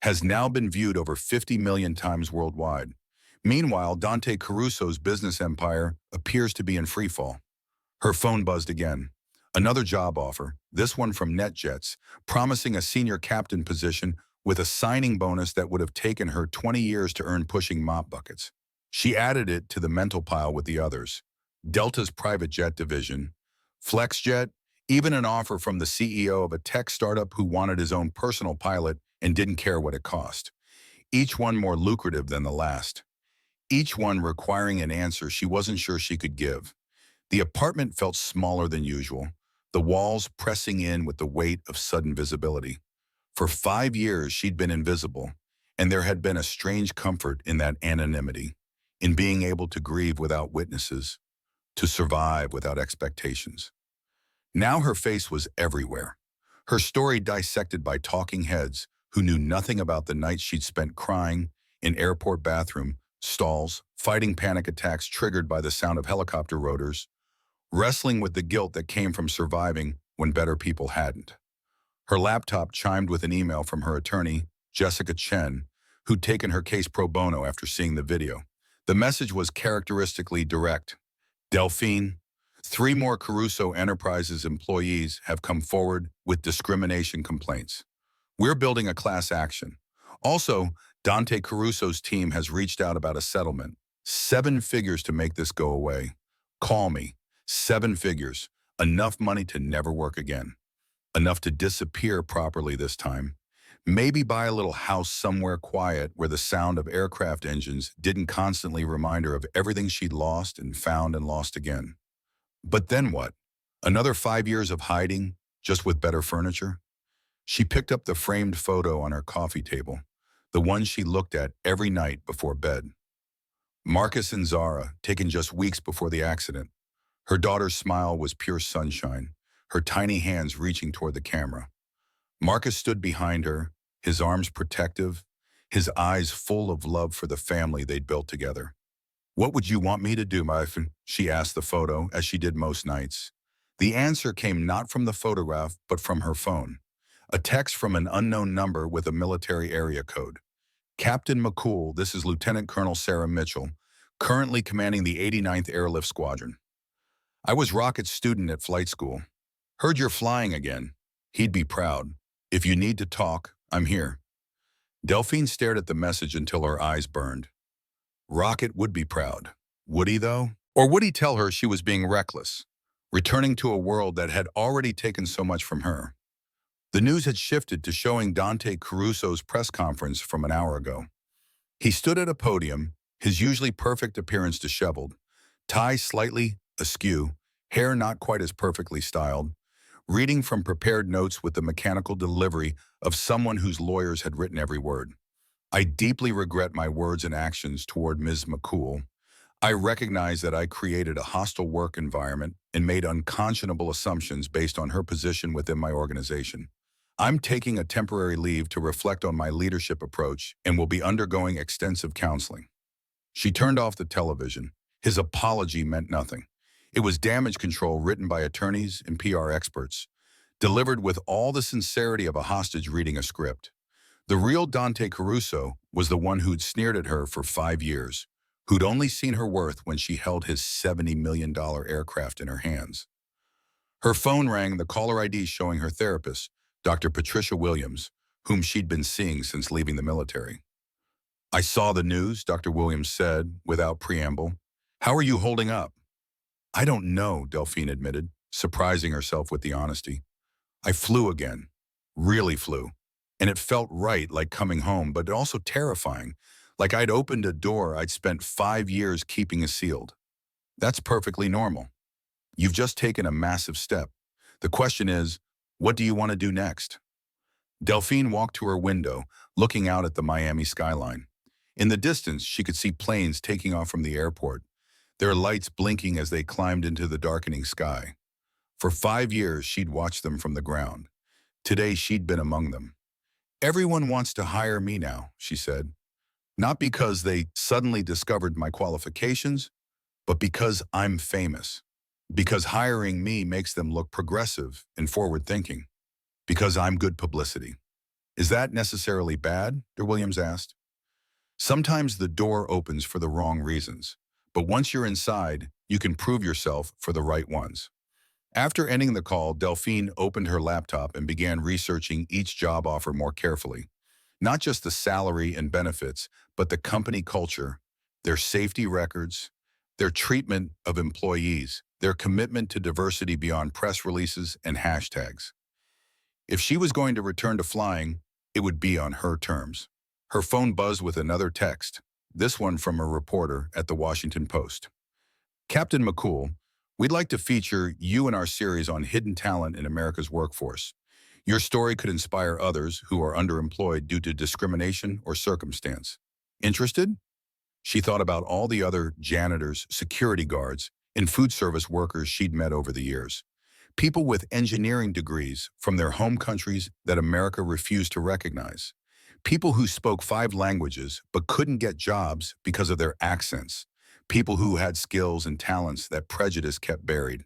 has now been viewed over 50 million times worldwide. Meanwhile, Dante Caruso's business empire appears to be in freefall. Her phone buzzed again. Another job offer, this one from NetJets, promising a senior captain position with a signing bonus that would have taken her 20 years to earn pushing mop buckets. She added it to the mental pile with the others: Delta's private jet division, FlexJet, even an offer from the CEO of a tech startup who wanted his own personal pilot and didn't care what it cost. Each one more lucrative than the last. Each one requiring an answer she wasn't sure she could give. The apartment felt smaller than usual, the walls pressing in with the weight of sudden visibility. For 5 years, she'd been invisible, and there had been a strange comfort in that anonymity, in being able to grieve without witnesses, to survive without expectations. Now her face was everywhere, her story dissected by talking heads who knew nothing about the nights she'd spent crying in airport bathroom stalls, fighting panic attacks triggered by the sound of helicopter rotors, wrestling with the guilt that came from surviving when better people hadn't. Her laptop chimed with an email from her attorney, Jessica Chen, who'd taken her case pro bono after seeing the video. The message was characteristically direct. "Delphine, 3 more Caruso Enterprises employees have come forward with discrimination complaints. We're building a class action. Also, Dante Caruso's team has reached out about a settlement. 7 figures to make this go away. Call me. 7 figures. Enough money to never work again. Enough to disappear properly this time. Maybe buy a little house somewhere quiet where the sound of aircraft engines didn't constantly remind her of everything she'd lost and found and lost again. But then what? Another 5 years of hiding, just with better furniture? She picked up the framed photo on her coffee table, the one she looked at every night before bed. Marcus and Zara, taken just weeks before the accident. Her daughter's smile was pure sunshine, her tiny hands reaching toward the camera. Marcus stood behind her, his arms protective, his eyes full of love for the family they'd built together. "What would you want me to do, my friend?" she asked the photo, as she did most nights. The answer came not from the photograph, but from her phone. A text from an unknown number with a military area code. "Captain McCool, this is Lieutenant Colonel Sarah Mitchell, currently commanding the 89th Airlift Squadron. I was rocket student at flight school. Heard you're flying again. He'd be proud. If you need to talk, I'm here." Delphine stared at the message until her eyes burned. Rocket would be proud. Would he, though? Or would he tell her she was being reckless, returning to a world that had already taken so much from her? The news had shifted to showing Dante Caruso's press conference from an hour ago. He stood at a podium, his usually perfect appearance disheveled, tie slightly askew, hair not quite as perfectly styled, reading from prepared notes with the mechanical delivery of someone whose lawyers had written every word. "I deeply regret my words and actions toward Ms. McCool. I recognize that I created a hostile work environment and made unconscionable assumptions based on her position within my organization. I'm taking a temporary leave to reflect on my leadership approach and will be undergoing extensive counseling." She turned off the television. His apology meant nothing. It was damage control written by attorneys and PR experts, delivered with all the sincerity of a hostage reading a script. The real Dante Caruso was the one who'd sneered at her for 5 years, who'd only seen her worth when she held his $70 million aircraft in her hands. Her phone rang, the caller ID showing her therapist, Dr. Patricia Williams, whom she'd been seeing since leaving the military. "I saw the news," Dr. Williams said, without preamble. "How are you holding up?" "I don't know," Delphine admitted, surprising herself with the honesty. "I flew again. Really flew. And it felt right, like coming home, but also terrifying, like I'd opened a door I'd spent 5 years keeping sealed. That's perfectly normal. You've just taken a massive step. The question is, what do you want to do next?" Delphine walked to her window, looking out at the Miami skyline. In the distance, she could see planes taking off from the airport, their lights blinking as they climbed into the darkening sky. For 5 years, she'd watched them from the ground. Today, she'd been among them. "Everyone wants to hire me now," she said. "Not because they suddenly discovered my qualifications, but because I'm famous. Because hiring me makes them look progressive and forward-thinking. Because I'm good publicity." "Is that necessarily bad?" Dr. Williams asked. "Sometimes the door opens for the wrong reasons, but once you're inside, you can prove yourself for the right ones." After ending the call, Delphine opened her laptop and began researching each job offer more carefully. Not just the salary and benefits, but the company culture, their safety records, their treatment of employees, their commitment to diversity beyond press releases and hashtags. If she was going to return to flying, it would be on her terms. Her phone buzzed with another text, this one from a reporter at the Washington Post. "Captain McCool, we'd like to feature you in our series on hidden talent in America's workforce. Your story could inspire others who are underemployed due to discrimination or circumstance. Interested?" She thought about all the other janitors, security guards, and food service workers she'd met over the years. People with engineering degrees from their home countries that America refused to recognize. People who spoke 5 languages but couldn't get jobs because of their accents. People who had skills and talents that prejudice kept buried.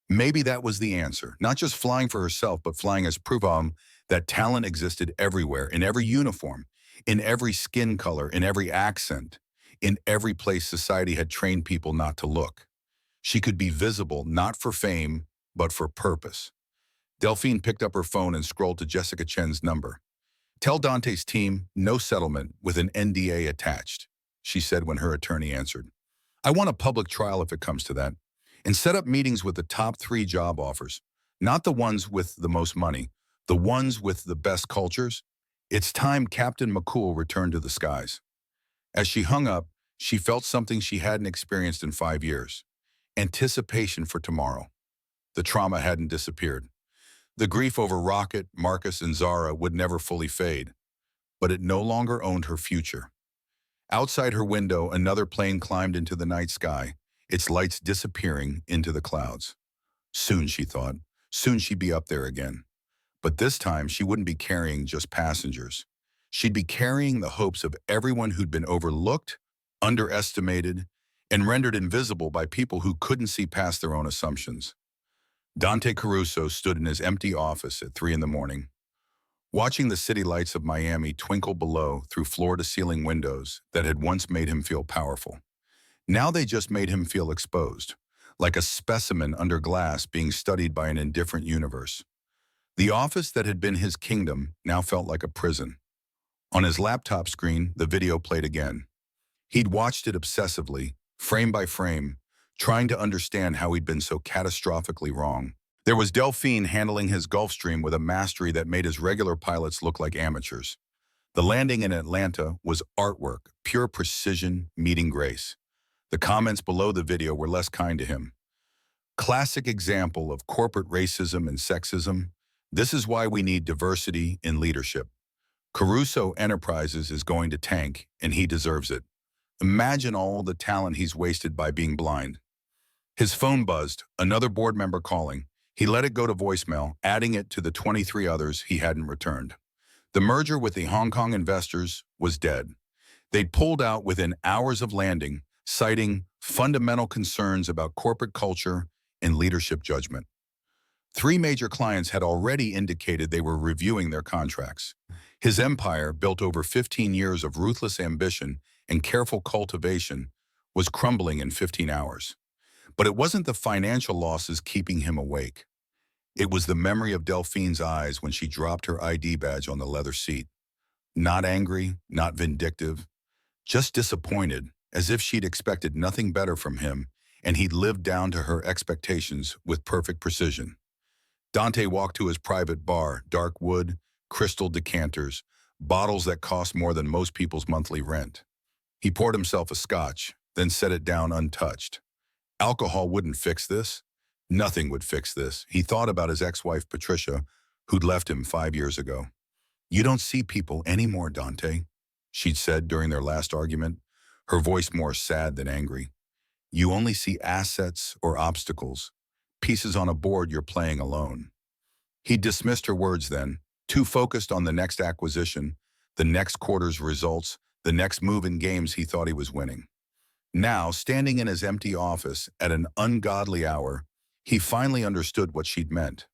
Maybe that was the answer, not just flying for herself, but flying as proof that talent existed everywhere, in every uniform, in every skin color, in every accent, in every place society had trained people not to look. She could be visible, not for fame, but for purpose. Delphine picked up her phone and scrolled to Jessica Chen's number. "Tell Dante's team, no settlement with an NDA attached," she said when her attorney answered. "I want a public trial if it comes to that. and set up meetings with the top 3 job offers, not the ones with the most money, the ones with the best cultures. It's time Captain McCool returned to the skies. As she hung up, she felt something she hadn't experienced in 5 years. Anticipation for tomorrow. The trauma hadn't disappeared. The grief over Rocket, Marcus, and Zara would never fully fade, but it no longer owned her future. Outside her window, another plane climbed into the night sky, its lights disappearing into the clouds. Soon, she thought, soon she'd be up there again. But this time, she wouldn't be carrying just passengers. She'd be carrying the hopes of everyone who'd been overlooked, underestimated, and rendered invisible by people who couldn't see past their own assumptions. Dante Caruso stood in his empty office at 3 in the morning, watching the city lights of Miami twinkle below through floor-to-ceiling windows that had once made him feel powerful. Now they just made him feel exposed, like a specimen under glass being studied by an indifferent universe. The office that had been his kingdom now felt like a prison. On his laptop screen, the video played again. He'd watched it obsessively, frame by frame, trying to understand how he'd been so catastrophically wrong. There was Delphine handling his Gulfstream with a mastery that made his regular pilots look like amateurs. The landing in Atlanta was artwork, pure precision meeting grace. The comments below the video were less kind to him. Classic example of corporate racism and sexism. This is why we need diversity in leadership. Caruso Enterprises is going to tank, and he deserves it. Imagine all the talent he's wasted by being blind. His phone buzzed, another board member calling. He let it go to voicemail, adding it to the 23 others he hadn't returned. The merger with the Hong Kong investors was dead. They'd pulled out within hours of landing, citing fundamental concerns about corporate culture and leadership judgment. 3 major clients had already indicated they were reviewing their contracts. His empire, built over 15 years of ruthless ambition and careful cultivation, was crumbling in 15 hours. But it wasn't the financial losses keeping him awake. It was the memory of Delphine's eyes when she dropped her ID badge on the leather seat. Not angry, not vindictive, just disappointed, as if she'd expected nothing better from him, and he'd lived down to her expectations with perfect precision. Dante walked to his private bar, dark wood, crystal decanters, bottles that cost more than most people's monthly rent. He poured himself a scotch, then set it down untouched. Alcohol wouldn't fix this. Nothing would fix this. He thought about his ex-wife, Patricia, who'd left him 5 years ago. "You don't see people anymore, Dante," she'd said during their last argument, her voice more sad than angry. "You only see assets or obstacles, pieces on a board you're playing alone." He dismissed her words then, too focused on the next acquisition, the next quarter's results, the next move in games he thought he was winning. Now, standing in his empty office at an ungodly hour, he finally understood what she'd meant.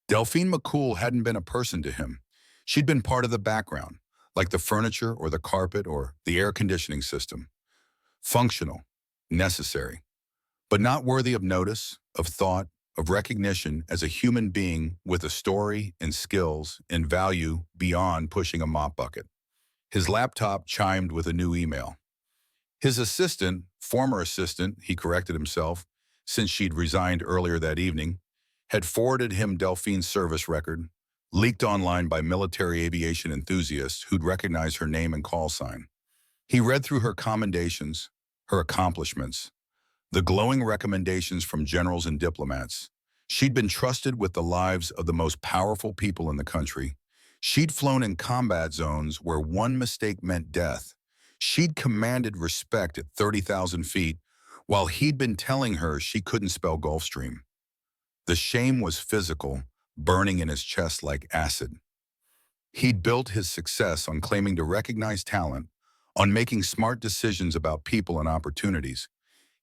Delphine McCool hadn't been a person to him. She'd been part of the background, like the furniture or the carpet or the air conditioning system. Functional, necessary, but not worthy of notice, of thought, of recognition as a human being with a story and skills and value beyond pushing a mop bucket. His laptop chimed with a new email. His assistant, former assistant, he corrected himself, since she'd resigned earlier that evening, had forwarded him Delphine's service record, leaked online by military aviation enthusiasts who'd recognize her name and call sign. He read through her commendations, her accomplishments, the glowing recommendations from generals and diplomats. She'd been trusted with the lives of the most powerful people in the country. She'd flown in combat zones where one mistake meant death. She'd commanded respect at 30,000 feet, while he'd been telling her she couldn't spell Gulfstream. The shame was physical, burning in his chest like acid. He'd built his success on claiming to recognize talent, on making smart decisions about people and opportunities.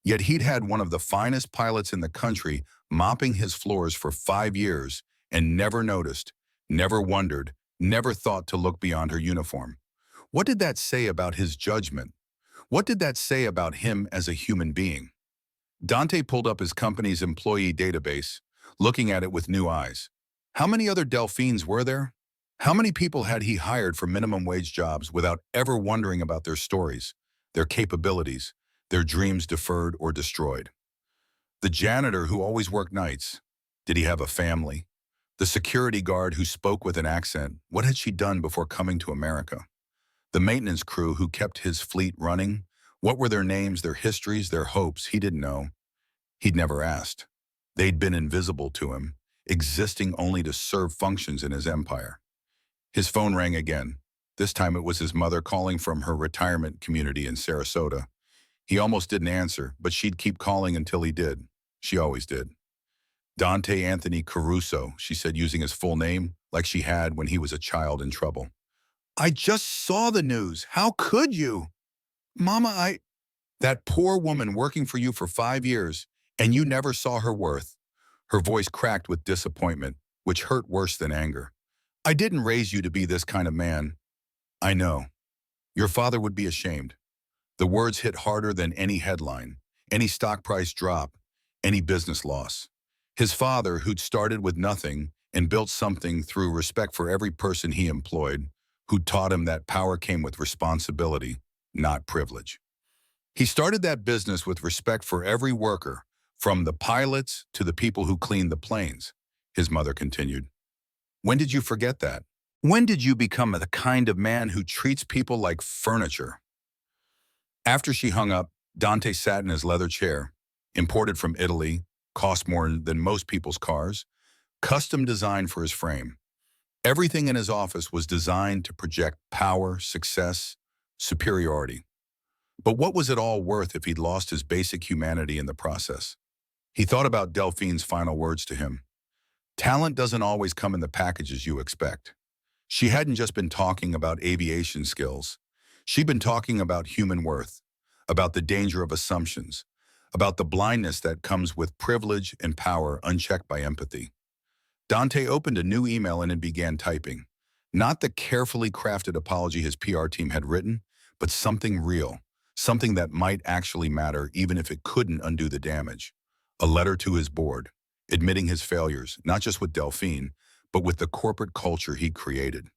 Yet he'd had one of the finest pilots in the country mopping his floors for 5 years and never noticed, never wondered, never thought to look beyond her uniform. What did that say about his judgment? What did that say about him as a human being? Dante pulled up his company's employee database, looking at it with new eyes. How many other Delphines were there? How many people had he hired for minimum wage jobs without ever wondering about their stories, their capabilities, their dreams deferred or destroyed? The janitor who always worked nights. Did he have a family? The security guard who spoke with an accent. What had she done before coming to America? The maintenance crew who kept his fleet running. What were their names, their histories, their hopes? He didn't know. He'd never asked. They'd been invisible to him, existing only to serve functions in his empire. His phone rang again. This time it was his mother calling from her retirement community in Sarasota. He almost didn't answer, but she'd keep calling until he did. She always did. Dante Anthony Caruso, she said, using his full name, like she had when he was a child in trouble. I just saw the news. How could you? Mama, That poor woman working for you for 5 years, and you never saw her worth. Her voice cracked with disappointment, which hurt worse than anger. I didn't raise you to be this kind of man. I know. Your father would be ashamed. The words hit harder than any headline, any stock price drop, any business loss. His father, who'd started with nothing and built something through respect for every person he employed, who taught him that power came with responsibility, not privilege. He started that business with respect for every worker, from the pilots to the people who cleaned the planes, his mother continued. When did you forget that? When did you become the kind of man who treats people like furniture? After she hung up, Dante sat in his leather chair, imported from Italy, cost more than most people's cars, custom designed for his frame. Everything in his office was designed to project power, success, superiority. But what was it all worth if he'd lost his basic humanity in the process? He thought about Delphine's final words to him. Talent doesn't always come in the packages you expect. She hadn't just been talking about aviation skills. She'd been talking about human worth, about the danger of assumptions, about the blindness that comes with privilege and power unchecked by empathy. Dante opened a new email and began typing. Not the carefully crafted apology his PR team had written, but something real, something that might actually matter even if it couldn't undo the damage. A letter to his board, admitting his failures, not just with Delphine, but with the corporate culture he created.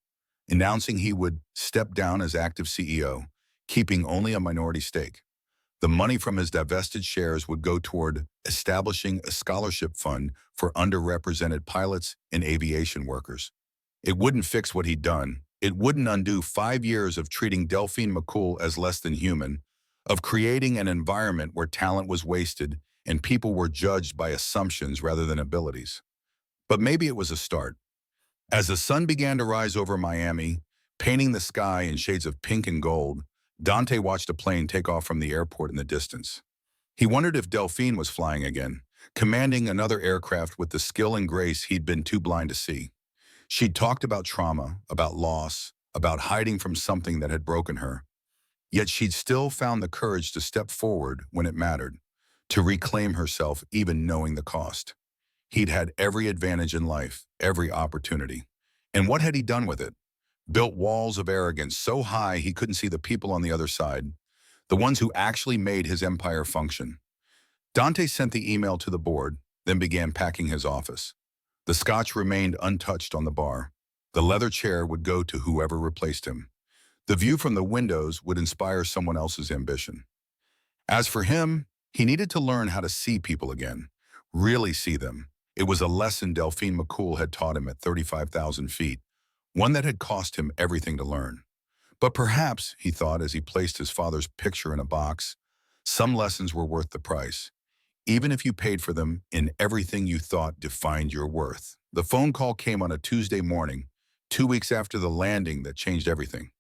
Announcing he would step down as active CEO, keeping only a minority stake. The money from his divested shares would go toward establishing a scholarship fund for underrepresented pilots and aviation workers. It wouldn't fix what he'd done. It wouldn't undo 5 years of treating Delphine McCool as less than human, of creating an environment where talent was wasted and people were judged by assumptions rather than abilities. But maybe it was a start. As the sun began to rise over Miami, painting the sky in shades of pink and gold, Dante watched a plane take off from the airport in the distance. He wondered if Delphine was flying again, commanding another aircraft with the skill and grace he'd been too blind to see. She'd talked about trauma, about loss, about hiding from something that had broken her. Yet she'd still found the courage to step forward when it mattered, to reclaim herself even knowing the cost. He'd had every advantage in life, every opportunity. And what had he done with it? Built walls of arrogance so high he couldn't see the people on the other side, the ones who actually made his empire function. Dante sent the email to the board, then began packing his office. The scotch remained untouched on the bar. The leather chair would go to whoever replaced him. The view from the windows would inspire someone else's ambition. As for him, he needed to learn how to see people again, really see them. It was a lesson Delphine McCool had taught him at 35,000 feet, one that had cost him everything to learn. But perhaps, he thought as he placed his father's picture in a box, some lessons were worth the price, even if you paid for them in everything you thought defined your worth. The phone call came on a Tuesday morning, 2 weeks after the landing that changed everything.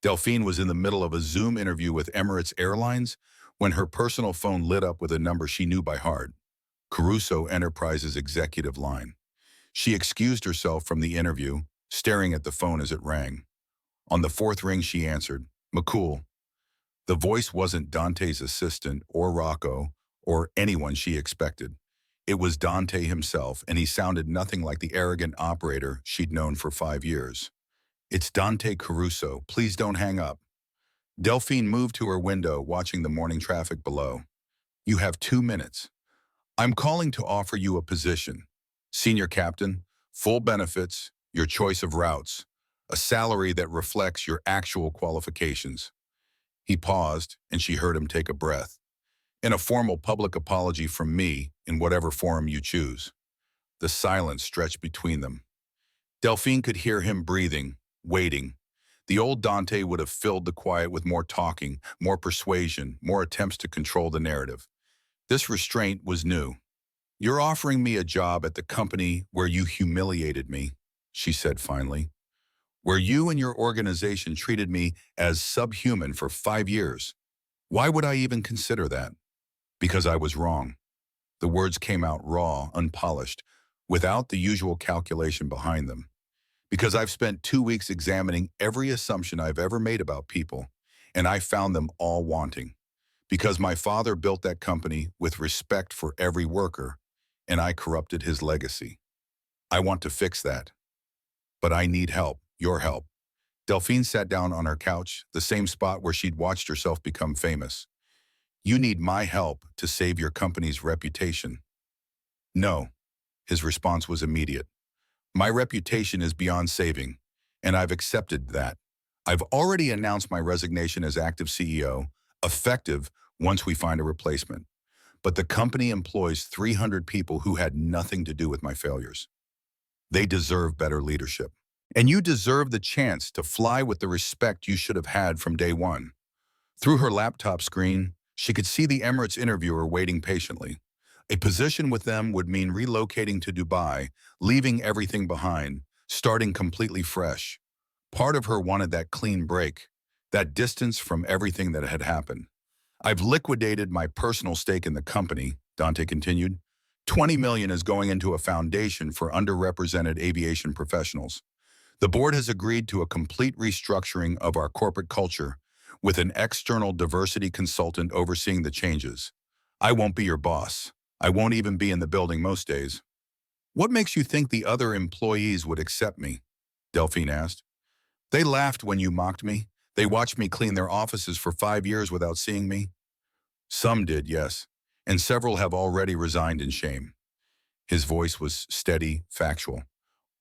Delphine was in the middle of a Zoom interview with Emirates Airlines when her personal phone lit up with a number she knew by heart. Caruso Enterprises' executive line. She excused herself from the interview, staring at the phone as it rang. On the fourth ring, she answered, McCool. The voice wasn't Dante's assistant or Rocco or anyone she expected. It was Dante himself, and he sounded nothing like the arrogant operator she'd known for 5 years. It's Dante Caruso. Please don't hang up. Delphine moved to her window, watching the morning traffic below. You have 2 minutes. I'm calling to offer you a position. Senior captain, full benefits, your choice of routes, a salary that reflects your actual qualifications. He paused, and she heard him take a breath. and a formal public apology from me in whatever forum you choose. The silence stretched between them. Delphine could hear him breathing, waiting. The old Dante would have filled the quiet with more talking, more persuasion, more attempts to control the narrative. This restraint was new. "You're offering me a job at the company where you humiliated me," she said finally. "Where you and your organization treated me as subhuman for 5 years. Why would I even consider that?" "Because I was wrong." The words came out raw, unpolished, without the usual calculation behind them. "Because I've spent 2 weeks examining every assumption I've ever made about people, and I found them all wanting. Because my father built that company with respect for every worker, and I corrupted his legacy. I want to fix that. But I need help, your help." Delphine sat down on her couch, the same spot where she'd watched herself become famous. "You need my help to save your company's reputation." "No." His response was immediate. "My reputation is beyond saving, and I've accepted that. I've already announced my resignation as active CEO, effective once we find a replacement. But the company employs 300 people who had nothing to do with my failures. They deserve better leadership. And you deserve the chance to fly with the respect you should have had from day one." Through her laptop screen, she could see the Emirates interviewer waiting patiently. A position with them would mean relocating to Dubai, leaving everything behind, starting completely fresh. Part of her wanted that clean break, that distance from everything that had happened. "I've liquidated my personal stake in the company," Dante continued. 20 million is going into a foundation for underrepresented aviation professionals. The board has agreed to a complete restructuring of our corporate culture with an external diversity consultant overseeing the changes. I won't be your boss. I won't even be in the building most days." "What makes you think the other employees would accept me?" Delphine asked. "They laughed when you mocked me. They watched me clean their offices for 5 years without seeing me." "Some did, yes, and several have already resigned in shame." His voice was steady, factual.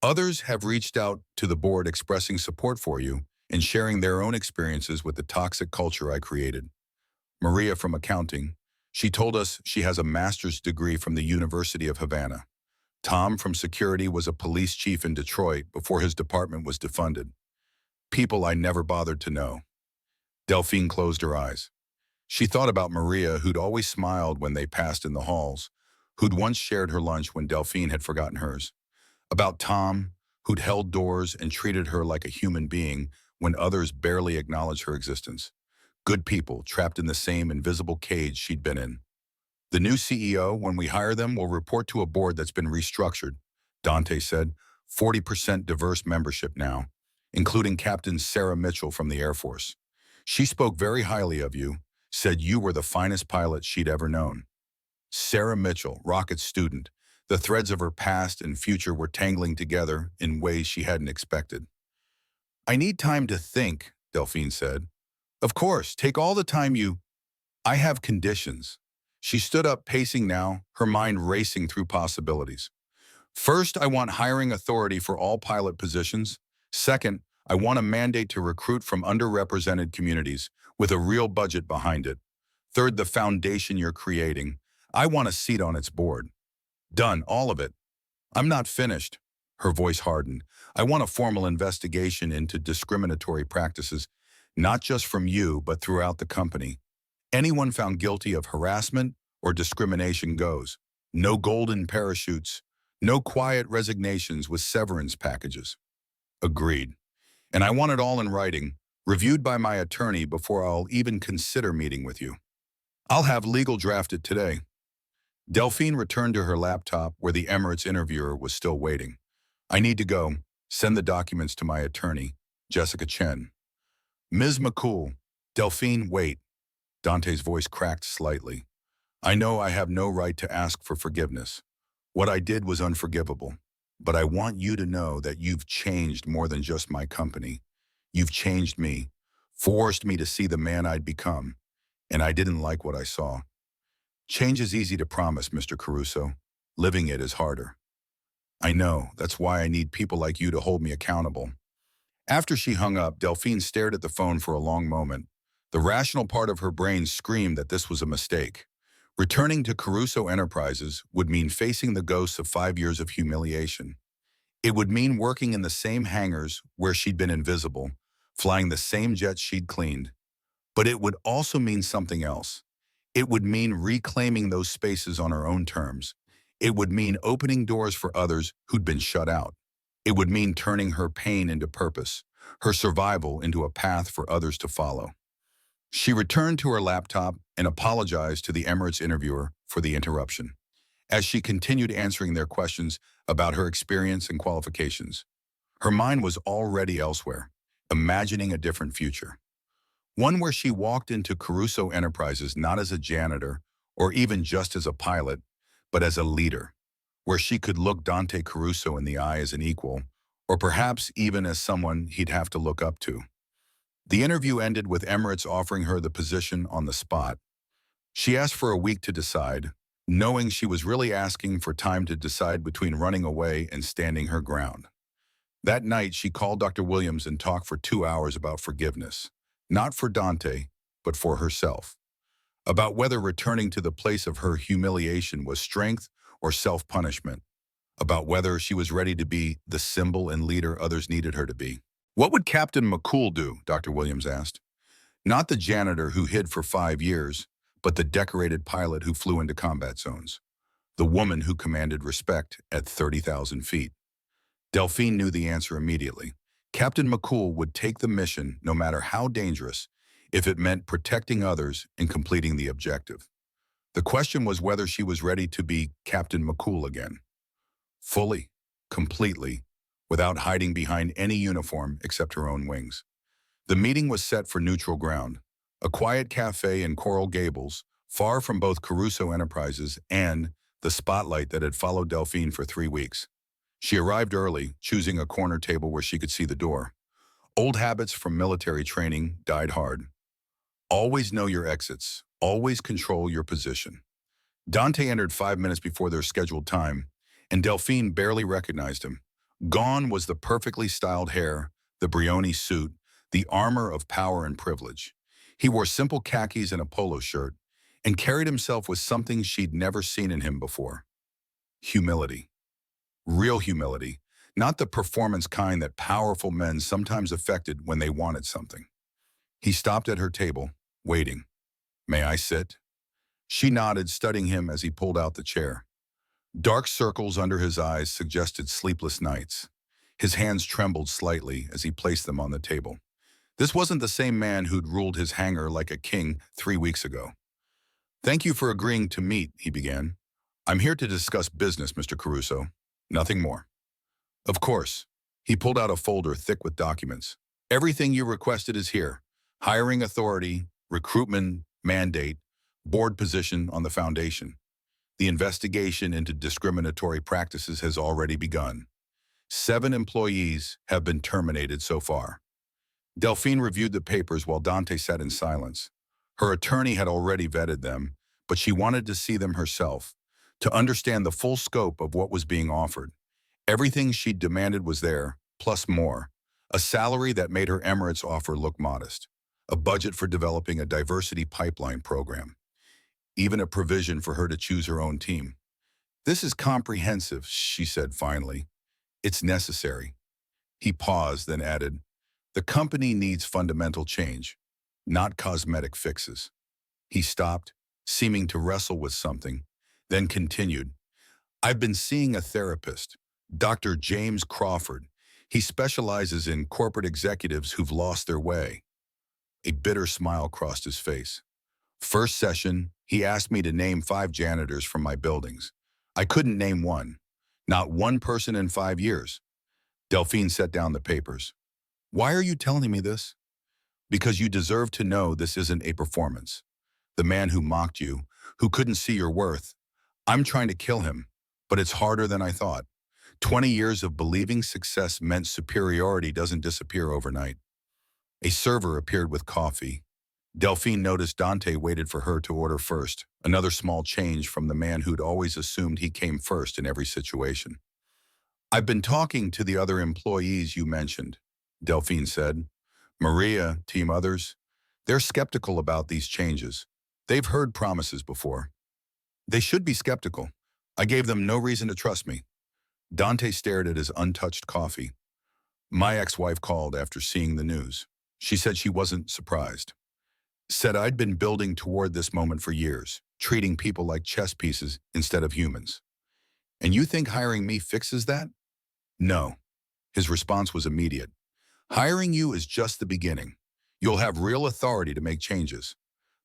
"Others have reached out to the board expressing support for you and sharing their own experiences with the toxic culture I created. Maria from accounting, she told us she has a master's degree from the University of Havana. Tom from security was a police chief in Detroit before his department was defunded. People I never bothered to know." Delphine closed her eyes. She thought about Maria, who'd always smiled when they passed in the halls, who'd once shared her lunch when Delphine had forgotten hers. About Tom, who'd held doors and treated her like a human being when others barely acknowledged her existence. Good people trapped in the same invisible cage she'd been in. "The new CEO, when we hire them, will report to a board that's been restructured," Dante said. 40% diverse membership now, including Captain Sarah Mitchell from the Air Force. She spoke very highly of you, said you were the finest pilot she'd ever known. Sarah Mitchell, rocket student. The threads of her past and future were tangling together in ways she hadn't expected. "I need time to think," Delphine said. "Of course, take all the time you—" "I have conditions." She stood up, pacing now, her mind racing through possibilities. "First, I want hiring authority for all pilot positions. Second, I want a mandate to recruit from underrepresented communities with a real budget behind it. Third, the foundation you're creating. I want a seat on its board." "Done, all of it." "I'm not finished." Her voice hardened. "I want a formal investigation into discriminatory practices, not just from you, but throughout the company. Anyone found guilty of harassment or discrimination goes. No golden parachutes. No quiet resignations with severance packages." "Agreed. And I want it all in writing, reviewed by my attorney before I'll even consider meeting with you. I'll have legal drafted today." Delphine returned to her laptop where the Emirates interviewer was still waiting. "I need to go. Send the documents to my attorney, Jessica Chen." "Ms. McCool." "Delphine, wait." Dante's voice cracked slightly. "I know I have no right to ask for forgiveness. What I did was unforgivable. But I want you to know that you've changed more than just my company. You've changed me, forced me to see the man I'd become, and I didn't like what I saw. Change is easy to promise, Mr. Caruso. Living it is harder. I know, that's why I need people like you to hold me accountable." After she hung up, Delphine stared at the phone for a long moment. The rational part of her brain screamed that this was a mistake. Returning to Caruso Enterprises would mean facing the ghosts of 5 years of humiliation. It would mean working in the same hangars where she'd been invisible, flying the same jets she'd cleaned. But it would also mean something else. It would mean reclaiming those spaces on her own terms. It would mean opening doors for others who'd been shut out. It would mean turning her pain into purpose, her survival into a path for others to follow. She returned to her laptop and apologized to the Emirates interviewer for the interruption, as she continued answering their questions about her experience and qualifications. Her mind was already elsewhere, imagining a different future. One where she walked into Caruso Enterprises not as a janitor or even just as a pilot, but as a leader, where she could look Dante Caruso in the eye as an equal, or perhaps even as someone he'd have to look up to. The interview ended with Emirates offering her the position on the spot. She asked for a week to decide, knowing she was really asking for time to decide between running away and standing her ground. That night, she called Dr. Williams and talked for 2 hours about forgiveness, not for Dante, but for herself, about whether returning to the place of her humiliation was strength or self-punishment, about whether she was ready to be the symbol and leader others needed her to be. What would Captain McCool do? Dr. Williams asked. Not the janitor who hid for 5 years, but the decorated pilot who flew into combat zones. The woman who commanded respect at 30,000 feet. Delphine knew the answer immediately. Captain McCool would take the mission, no matter how dangerous, if it meant protecting others and completing the objective. The question was whether she was ready to be Captain McCool again. Fully, completely, without hiding behind any uniform except her own wings. The meeting was set for neutral ground, a quiet cafe in Coral Gables, far from both Caruso Enterprises and the spotlight that had followed Delphine for 3 weeks. She arrived early, choosing a corner table where she could see the door. Old habits from military training died hard. Always know your exits. Always control your position. Dante entered 5 minutes before their scheduled time, and Delphine barely recognized him. Gone was the perfectly styled hair, the Brioni suit, the armor of power and privilege. He wore simple khakis and a polo shirt, and carried himself with something she'd never seen in him before. Humility. Real humility, not the performance kind that powerful men sometimes affected when they wanted something. He stopped at her table, waiting. "May I sit?" She nodded, studying him as he pulled out the chair. Dark circles under his eyes suggested sleepless nights. His hands trembled slightly as he placed them on the table. This wasn't the same man who'd ruled his hangar like a king 3 weeks ago. "Thank you for agreeing to meet," he began. "I'm here to discuss business, Mr. Caruso. Nothing more." "Of course." He pulled out a folder thick with documents. "Everything you requested is here. Hiring authority, recruitment, mandate, board position on the foundation. The investigation into discriminatory practices has already begun. 7 employees have been terminated so far." Delphine reviewed the papers while Dante sat in silence. Her attorney had already vetted them, but she wanted to see them herself, to understand the full scope of what was being offered. Everything she'd demanded was there, plus more. A salary that made her Emirates offer look modest. A budget for developing a diversity pipeline program. Even a provision for her to choose her own team. "This is comprehensive," she said finally. "It's necessary." He paused, then added, "The company needs fundamental change, not cosmetic fixes." He stopped, seeming to wrestle with something, then continued, "I've been seeing a therapist, Dr. James Crawford. He specializes in corporate executives who've lost their way." A bitter smile crossed his face. "First session, he asked me to name 5 janitors from my buildings. I couldn't name one. Not one person in 5 years. Delphine set down the papers. "Why are you telling me this?" "Because you deserve to know this isn't a performance. The man who mocked you, who couldn't see your worth, I'm trying to kill him, but it's harder than I thought. 20 years of believing success meant superiority doesn't disappear overnight." A server appeared with coffee. Delphine noticed Dante waited for her to order first, another small change from the man who'd always assumed he came first in every situation. "I've been talking to the other employees you mentioned," Delphine said. "Maria, team others, they're skeptical about these changes. They've heard promises before." They should be skeptical. I gave them no reason to trust me. Dante stared at his untouched coffee. My ex-wife called after seeing the news. She said she wasn't surprised. Said I'd been building toward this moment for years, treating people like chess pieces instead of humans. And you think hiring me fixes that? No. His response was immediate. Hiring you is just the beginning. You'll have real authority to make changes.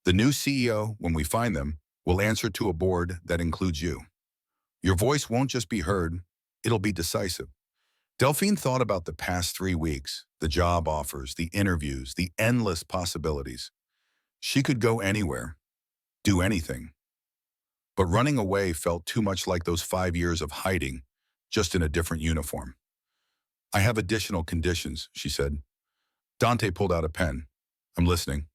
The new CEO, when we find them, will answer to a board that includes you. Your voice won't just be heard, it'll be decisive. Delphine thought about the past 3 weeks, the job offers, the interviews, the endless possibilities. She could go anywhere, do anything. But running away felt too much like those 5 years of hiding, just in a different uniform. I have additional conditions, she said. Dante pulled out a pen. I'm listening.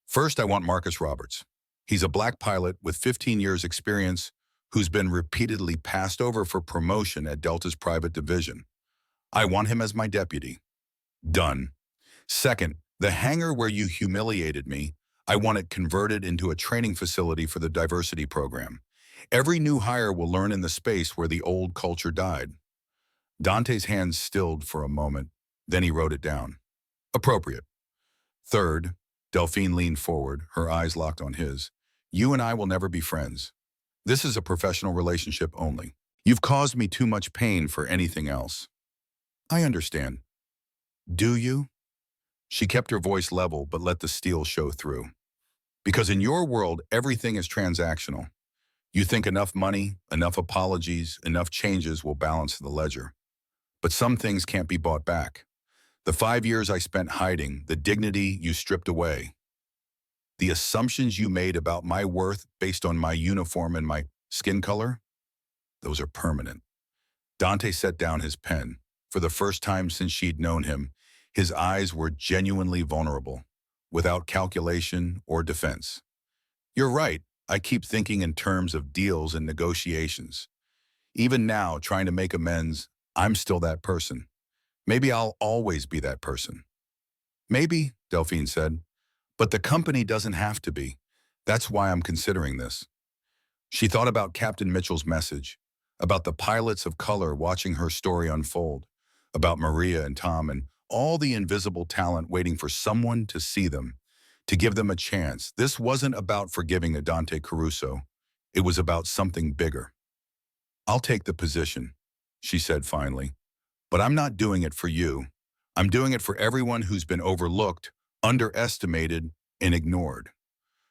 First, I want Marcus Roberts. He's a black pilot with 15 years experience who's been repeatedly passed over for promotion at Delta's private division. I want him as my deputy. Done. Second, the hangar where you humiliated me, I want it converted into a training facility for the diversity program. Every new hire will learn in the space where the old culture died. Dante's hands stilled for a moment, then he wrote it down. Appropriate. Third, Delphine leaned forward, her eyes locked on his. You and I will never be friends. This is a professional relationship only. You've caused me too much pain for anything else. I understand. Do you? She kept her voice level but let the steel show through. Because in your world, everything is transactional. You think enough money, enough apologies, enough changes will balance the ledger. But some things can't be bought back. The 5 years I spent hiding, the dignity you stripped away, the assumptions you made about my worth based on my uniform and my skin color, those are permanent. Dante set down his pen. For the first time since she'd known him, his eyes were genuinely vulnerable, without calculation or defense. You're right, I keep thinking in terms of deals and negotiations. Even now, trying to make amends, I'm still that person. Maybe I'll always be that person. Maybe, Delphine said, but the company doesn't have to be. That's why I'm considering this. She thought about Captain Mitchell's message, about the pilots of color watching her story unfold, about Maria and Tom and all the invisible talent waiting for someone to see them, to give them a chance. This wasn't about forgiving a Dante Caruso. It was about something bigger. I'll take the position, she said finally, but I'm not doing it for you. I'm doing it for everyone who's been overlooked, underestimated, and ignored.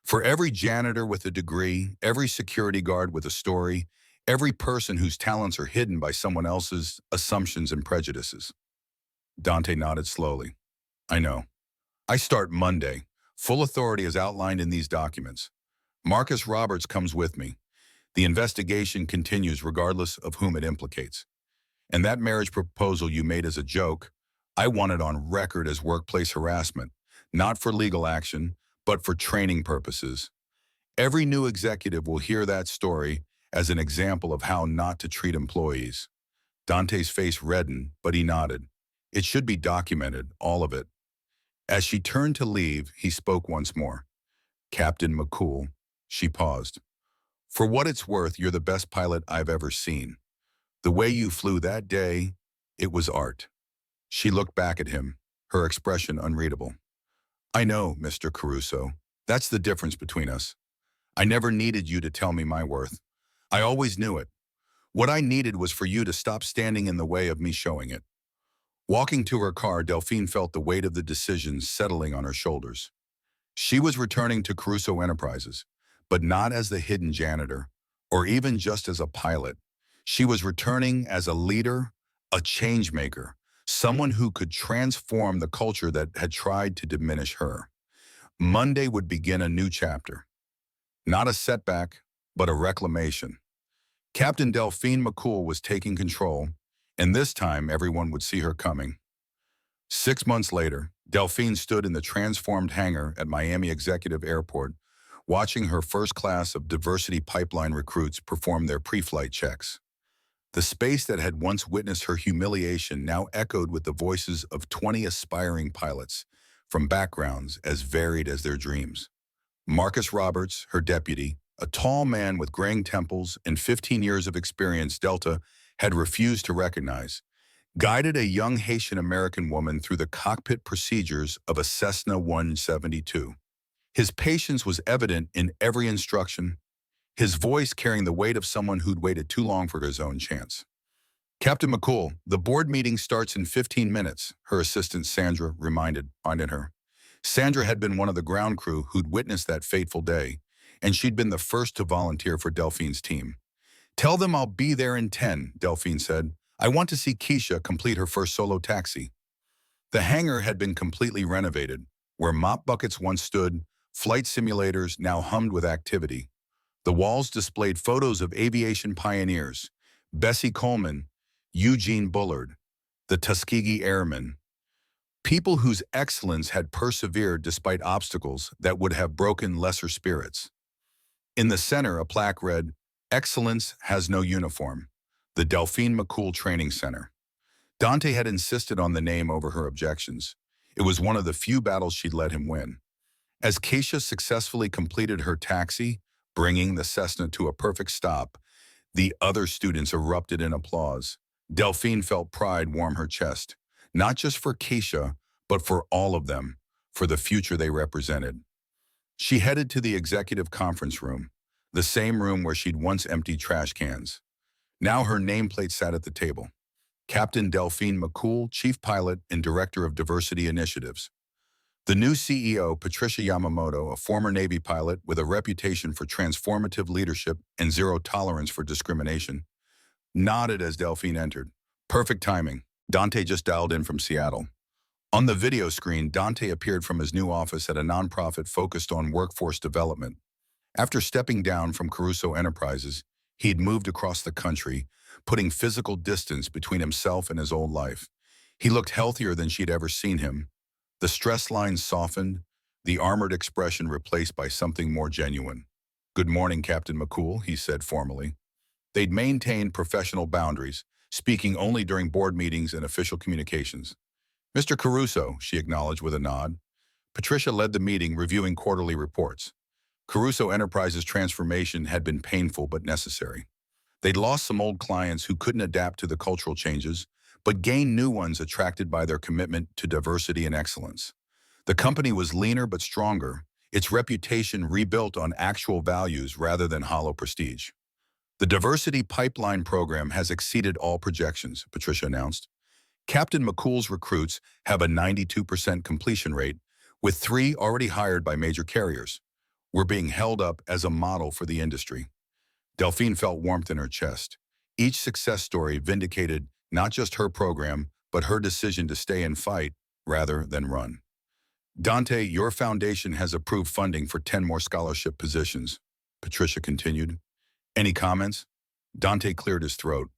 For every janitor with a degree, every security guard with a story, every person whose talents are hidden by someone else's assumptions and prejudices. Dante nodded slowly. I know. I start Monday. Full authority is outlined in these documents. Marcus Roberts comes with me. The investigation continues regardless of whom it implicates. And that marriage proposal you made as a joke, I want it on record as workplace harassment, not for legal action, but for training purposes. Every new executive will hear that story as an example of how not to treat employees. Dante's face reddened, but he nodded. It should be documented, all of it. As she turned to leave, he spoke once more. Captain McCool. She paused. For what it's worth, you're the best pilot I've ever seen. The way you flew that day, it was art. She looked back at him, her expression unreadable. I know, Mr. Caruso. That's the difference between us. I never needed you to tell me my worth. I always knew it. What I needed was for you to stop standing in the way of me showing it. Walking to her car, Delphine felt the weight of the decision settling on her shoulders. She was returning to Caruso Enterprises, but not as the hidden janitor, or even just as a pilot. She was returning as a leader, a change maker, someone who could transform the culture that had tried to diminish her. Monday would begin a new chapter. Not a setback, but a reclamation. Captain Delphine McCool was taking control, and this time everyone would see her coming. 6 months later, Delphine stood in the transformed hangar at Miami Executive Airport, watching her first class of diversity pipeline recruits perform their pre-flight checks. The space that had once witnessed her humiliation now echoed with the voices of 20 aspiring pilots, from backgrounds as varied as their dreams. Marcus Roberts, her deputy, A tall man with graying temples and 15 years of experience Delta had refused to recognize, guided a young Haitian-American woman through the cockpit procedures of a Cessna 172. His patience was evident in every instruction, his voice carrying the weight of someone who'd waited too long for his own chance. Captain McCool, the board meeting starts in 15 minutes, her assistant Sandra reminded her. Sandra had been one of the ground crew who'd witnessed that fateful day, and she'd been the first to volunteer for Delphine's team. Tell them I'll be there in 10, Delphine said. I want to see Keisha complete her first solo taxi. The hangar had been completely renovated. Where mop buckets once stood, flight simulators now hummed with activity. The walls displayed photos of aviation pioneers, Bessie Coleman, Eugene Bullard, the Tuskegee Airmen, people whose excellence had persevered despite obstacles that would have broken lesser spirits. In the center, a plaque read, "Excellence has no uniform," the Delphine McCool Training Center. Dante had insisted on the name over her objections. It was one of the few battles she'd let him win. As Keisha successfully completed her taxi, bringing the Cessna to a perfect stop, the other students erupted in applause. Delphine felt pride warm her chest, not just for Keisha, but for all of them, for the future they represented. She headed to the executive conference room, the same room where she'd once emptied trash cans. Now her nameplate sat at the table. Captain Delphine McCool, Chief Pilot and Director of Diversity Initiatives. The new CEO, Patricia Yamamoto, a former Navy pilot with a reputation for transformative leadership and zero tolerance for discrimination, nodded as Delphine entered. Perfect timing. Dante just dialed in from Seattle. On the video screen, Dante appeared from his new office at a nonprofit focused on workforce development. After stepping down from Caruso Enterprises, he'd moved across the country, putting physical distance between himself and his old life. He looked healthier than she'd ever seen him. The stress lines softened, the armored expression replaced by something more genuine. "Good morning, Captain McCool," he said formally. They'd maintained professional boundaries, speaking only during board meetings and official communications. "Mr. Caruso," she acknowledged with a nod. Patricia led the meeting, reviewing quarterly reports. Caruso Enterprises' transformation had been painful but necessary. They'd lost some old clients who couldn't adapt to the cultural changes, but gained new ones attracted by their commitment to diversity and excellence. The company was leaner but stronger, its reputation rebuilt on actual values rather than hollow prestige. "The diversity pipeline program has exceeded all projections," Patricia announced. Captain McCool's recruits have a 92% completion rate, with 3 already hired by major carriers. "We're being held up as a model for the industry." Delphine felt warmth in her chest. Each success story vindicated not just her program, but her decision to stay and fight rather than run. "Dante, your foundation has approved funding for 10 more scholarship positions," Patricia continued. "Any comments?" Dante cleared his throat.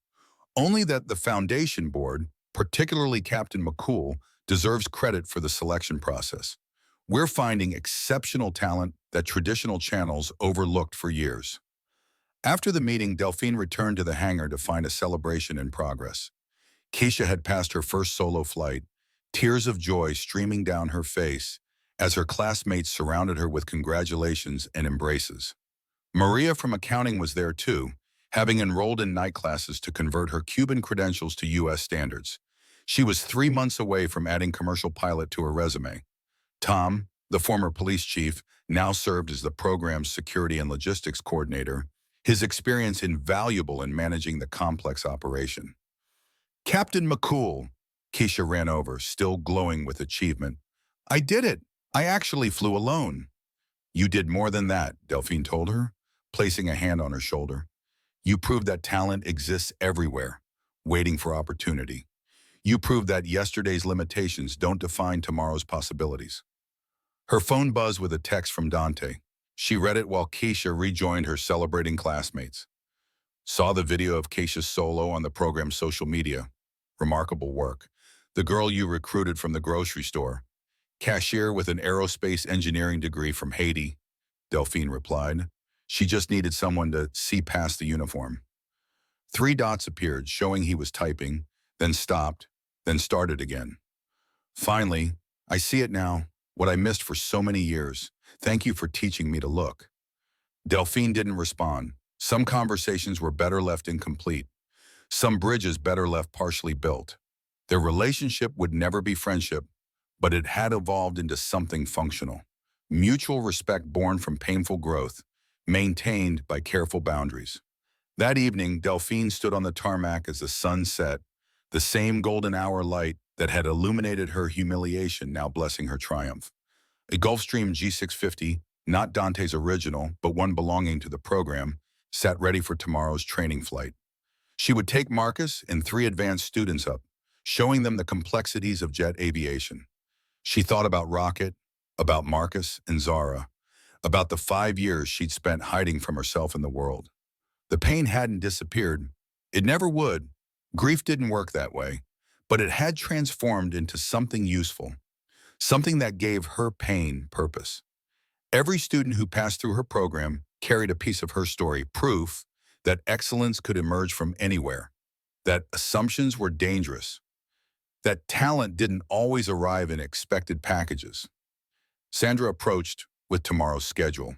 "Only that the foundation board, particularly Captain McCool, deserves credit for the selection process. We're finding exceptional talent that traditional channels overlooked for years." After the meeting, Delphine returned to the hangar to find a celebration in progress. Keisha had passed her first solo flight, tears of joy streaming down her face as her classmates surrounded her with congratulations and embraces. Maria from accounting was there too, having enrolled in night classes to convert her Cuban credentials to U.S. standards. She was 3 months away from adding commercial pilot to her resume. Tom, the former police chief, now served as the program's security and logistics coordinator, his experience invaluable in managing the complex operation. "Captain McCool," Keisha ran over, still glowing with achievement. "I did it. I actually flew alone." "You did more than that," Delphine told her, placing a hand on her shoulder. "You proved that talent exists everywhere, waiting for opportunity. You proved that yesterday's limitations don't define tomorrow's possibilities." Her phone buzzed with a text from Dante. She read it while Keisha rejoined her celebrating classmates. "Saw the video of Keisha's solo on the program's social media. Remarkable work. The girl you recruited from the grocery store. Cashier with an aerospace engineering degree from Haiti," Delphine replied. "She just needed someone to see past the uniform." 3 dots appeared, showing he was typing, then stopped, then started again. "Finally, I see it now, what I missed for so many years. Thank you for teaching me to look." Delphine didn't respond. Some conversations were better left incomplete. Some bridges better left partially built. Their relationship would never be friendship, but it had evolved into something functional. Mutual respect born from painful growth, maintained by careful boundaries. That evening, Delphine stood on the tarmac as the sun set, the same golden hour light that had illuminated her humiliation now blessing her triumph. A Gulfstream G650, not Dante's original, but one belonging to the program, sat ready for tomorrow's training flight. She would take Marcus and three advanced students up, showing them the complexities of jet aviation. She thought about Rocket, about Marcus and Zara, about the 5 years she'd spent hiding from herself and the world. The pain hadn't disappeared. It never would. Grief didn't work that way, but it had transformed into something useful, something that gave her pain purpose. Every student who passed through her program carried a piece of her story, proof that excellence could emerge from anywhere, that assumptions were dangerous, that talent didn't always arrive in expected packages. Sandra approached with tomorrow's schedule.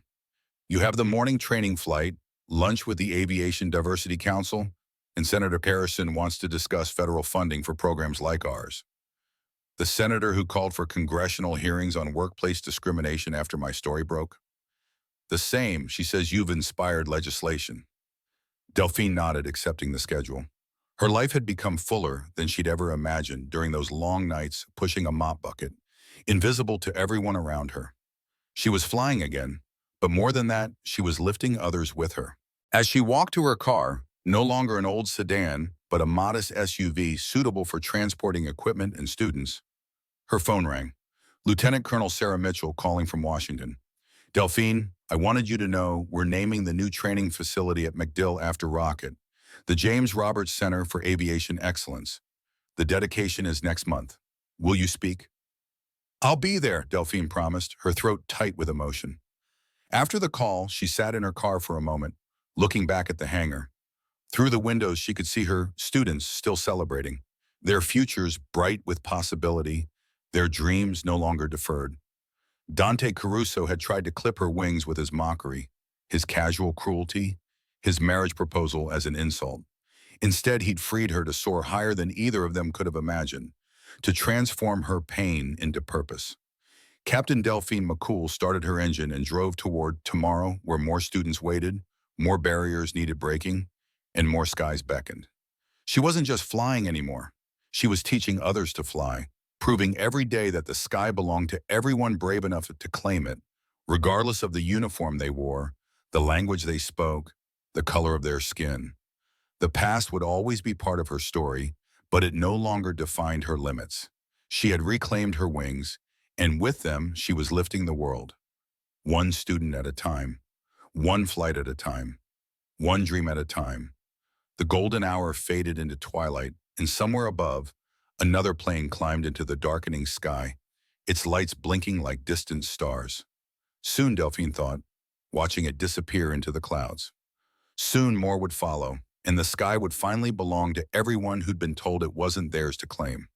You have the morning training flight, lunch with the Aviation Diversity Council, and Senator Harrison wants to discuss federal funding for programs like ours. The senator who called for congressional hearings on workplace discrimination after my story broke? The same, she says you've inspired legislation. Delphine nodded, accepting the schedule. Her life had become fuller than she'd ever imagined during those long nights pushing a mop bucket, invisible to everyone around her. She was flying again, but more than that, she was lifting others with her. As she walked to her car, no longer an old sedan, but a modest SUV suitable for transporting equipment and students, her phone rang. Lieutenant Colonel Sarah Mitchell calling from Washington. Delphine, I wanted you to know we're naming the new training facility at MacDill after Rocket, the James Roberts Center for Aviation Excellence. The dedication is next month. Will you speak? I'll be there, Delphine promised, her throat tight with emotion. After the call, she sat in her car for a moment, looking back at the hangar. Through the windows, she could see her students still celebrating, their futures bright with possibility, their dreams no longer deferred. Dante Caruso had tried to clip her wings with his mockery, his casual cruelty, his marriage proposal as an insult. Instead, he'd freed her to soar higher than either of them could have imagined, to transform her pain into purpose. Captain Delphine McCool started her engine and drove toward tomorrow, where more students waited, more barriers needed breaking, and more skies beckoned. She wasn't just flying anymore. She was teaching others to fly, proving every day that the sky belonged to everyone brave enough to claim it, regardless of the uniform they wore, the language they spoke, the color of their skin. The past would always be part of her story, but it no longer defined her limits. She had reclaimed her wings, and with them, she was lifting the world. One student at a time, one flight at a time, one dream at a time. The golden hour faded into twilight, and somewhere above, another plane climbed into the darkening sky, its lights blinking like distant stars. Soon, Delphine thought, watching it disappear into the clouds. Soon more would follow, and the sky would finally belong to everyone who'd been told it wasn't theirs to claim.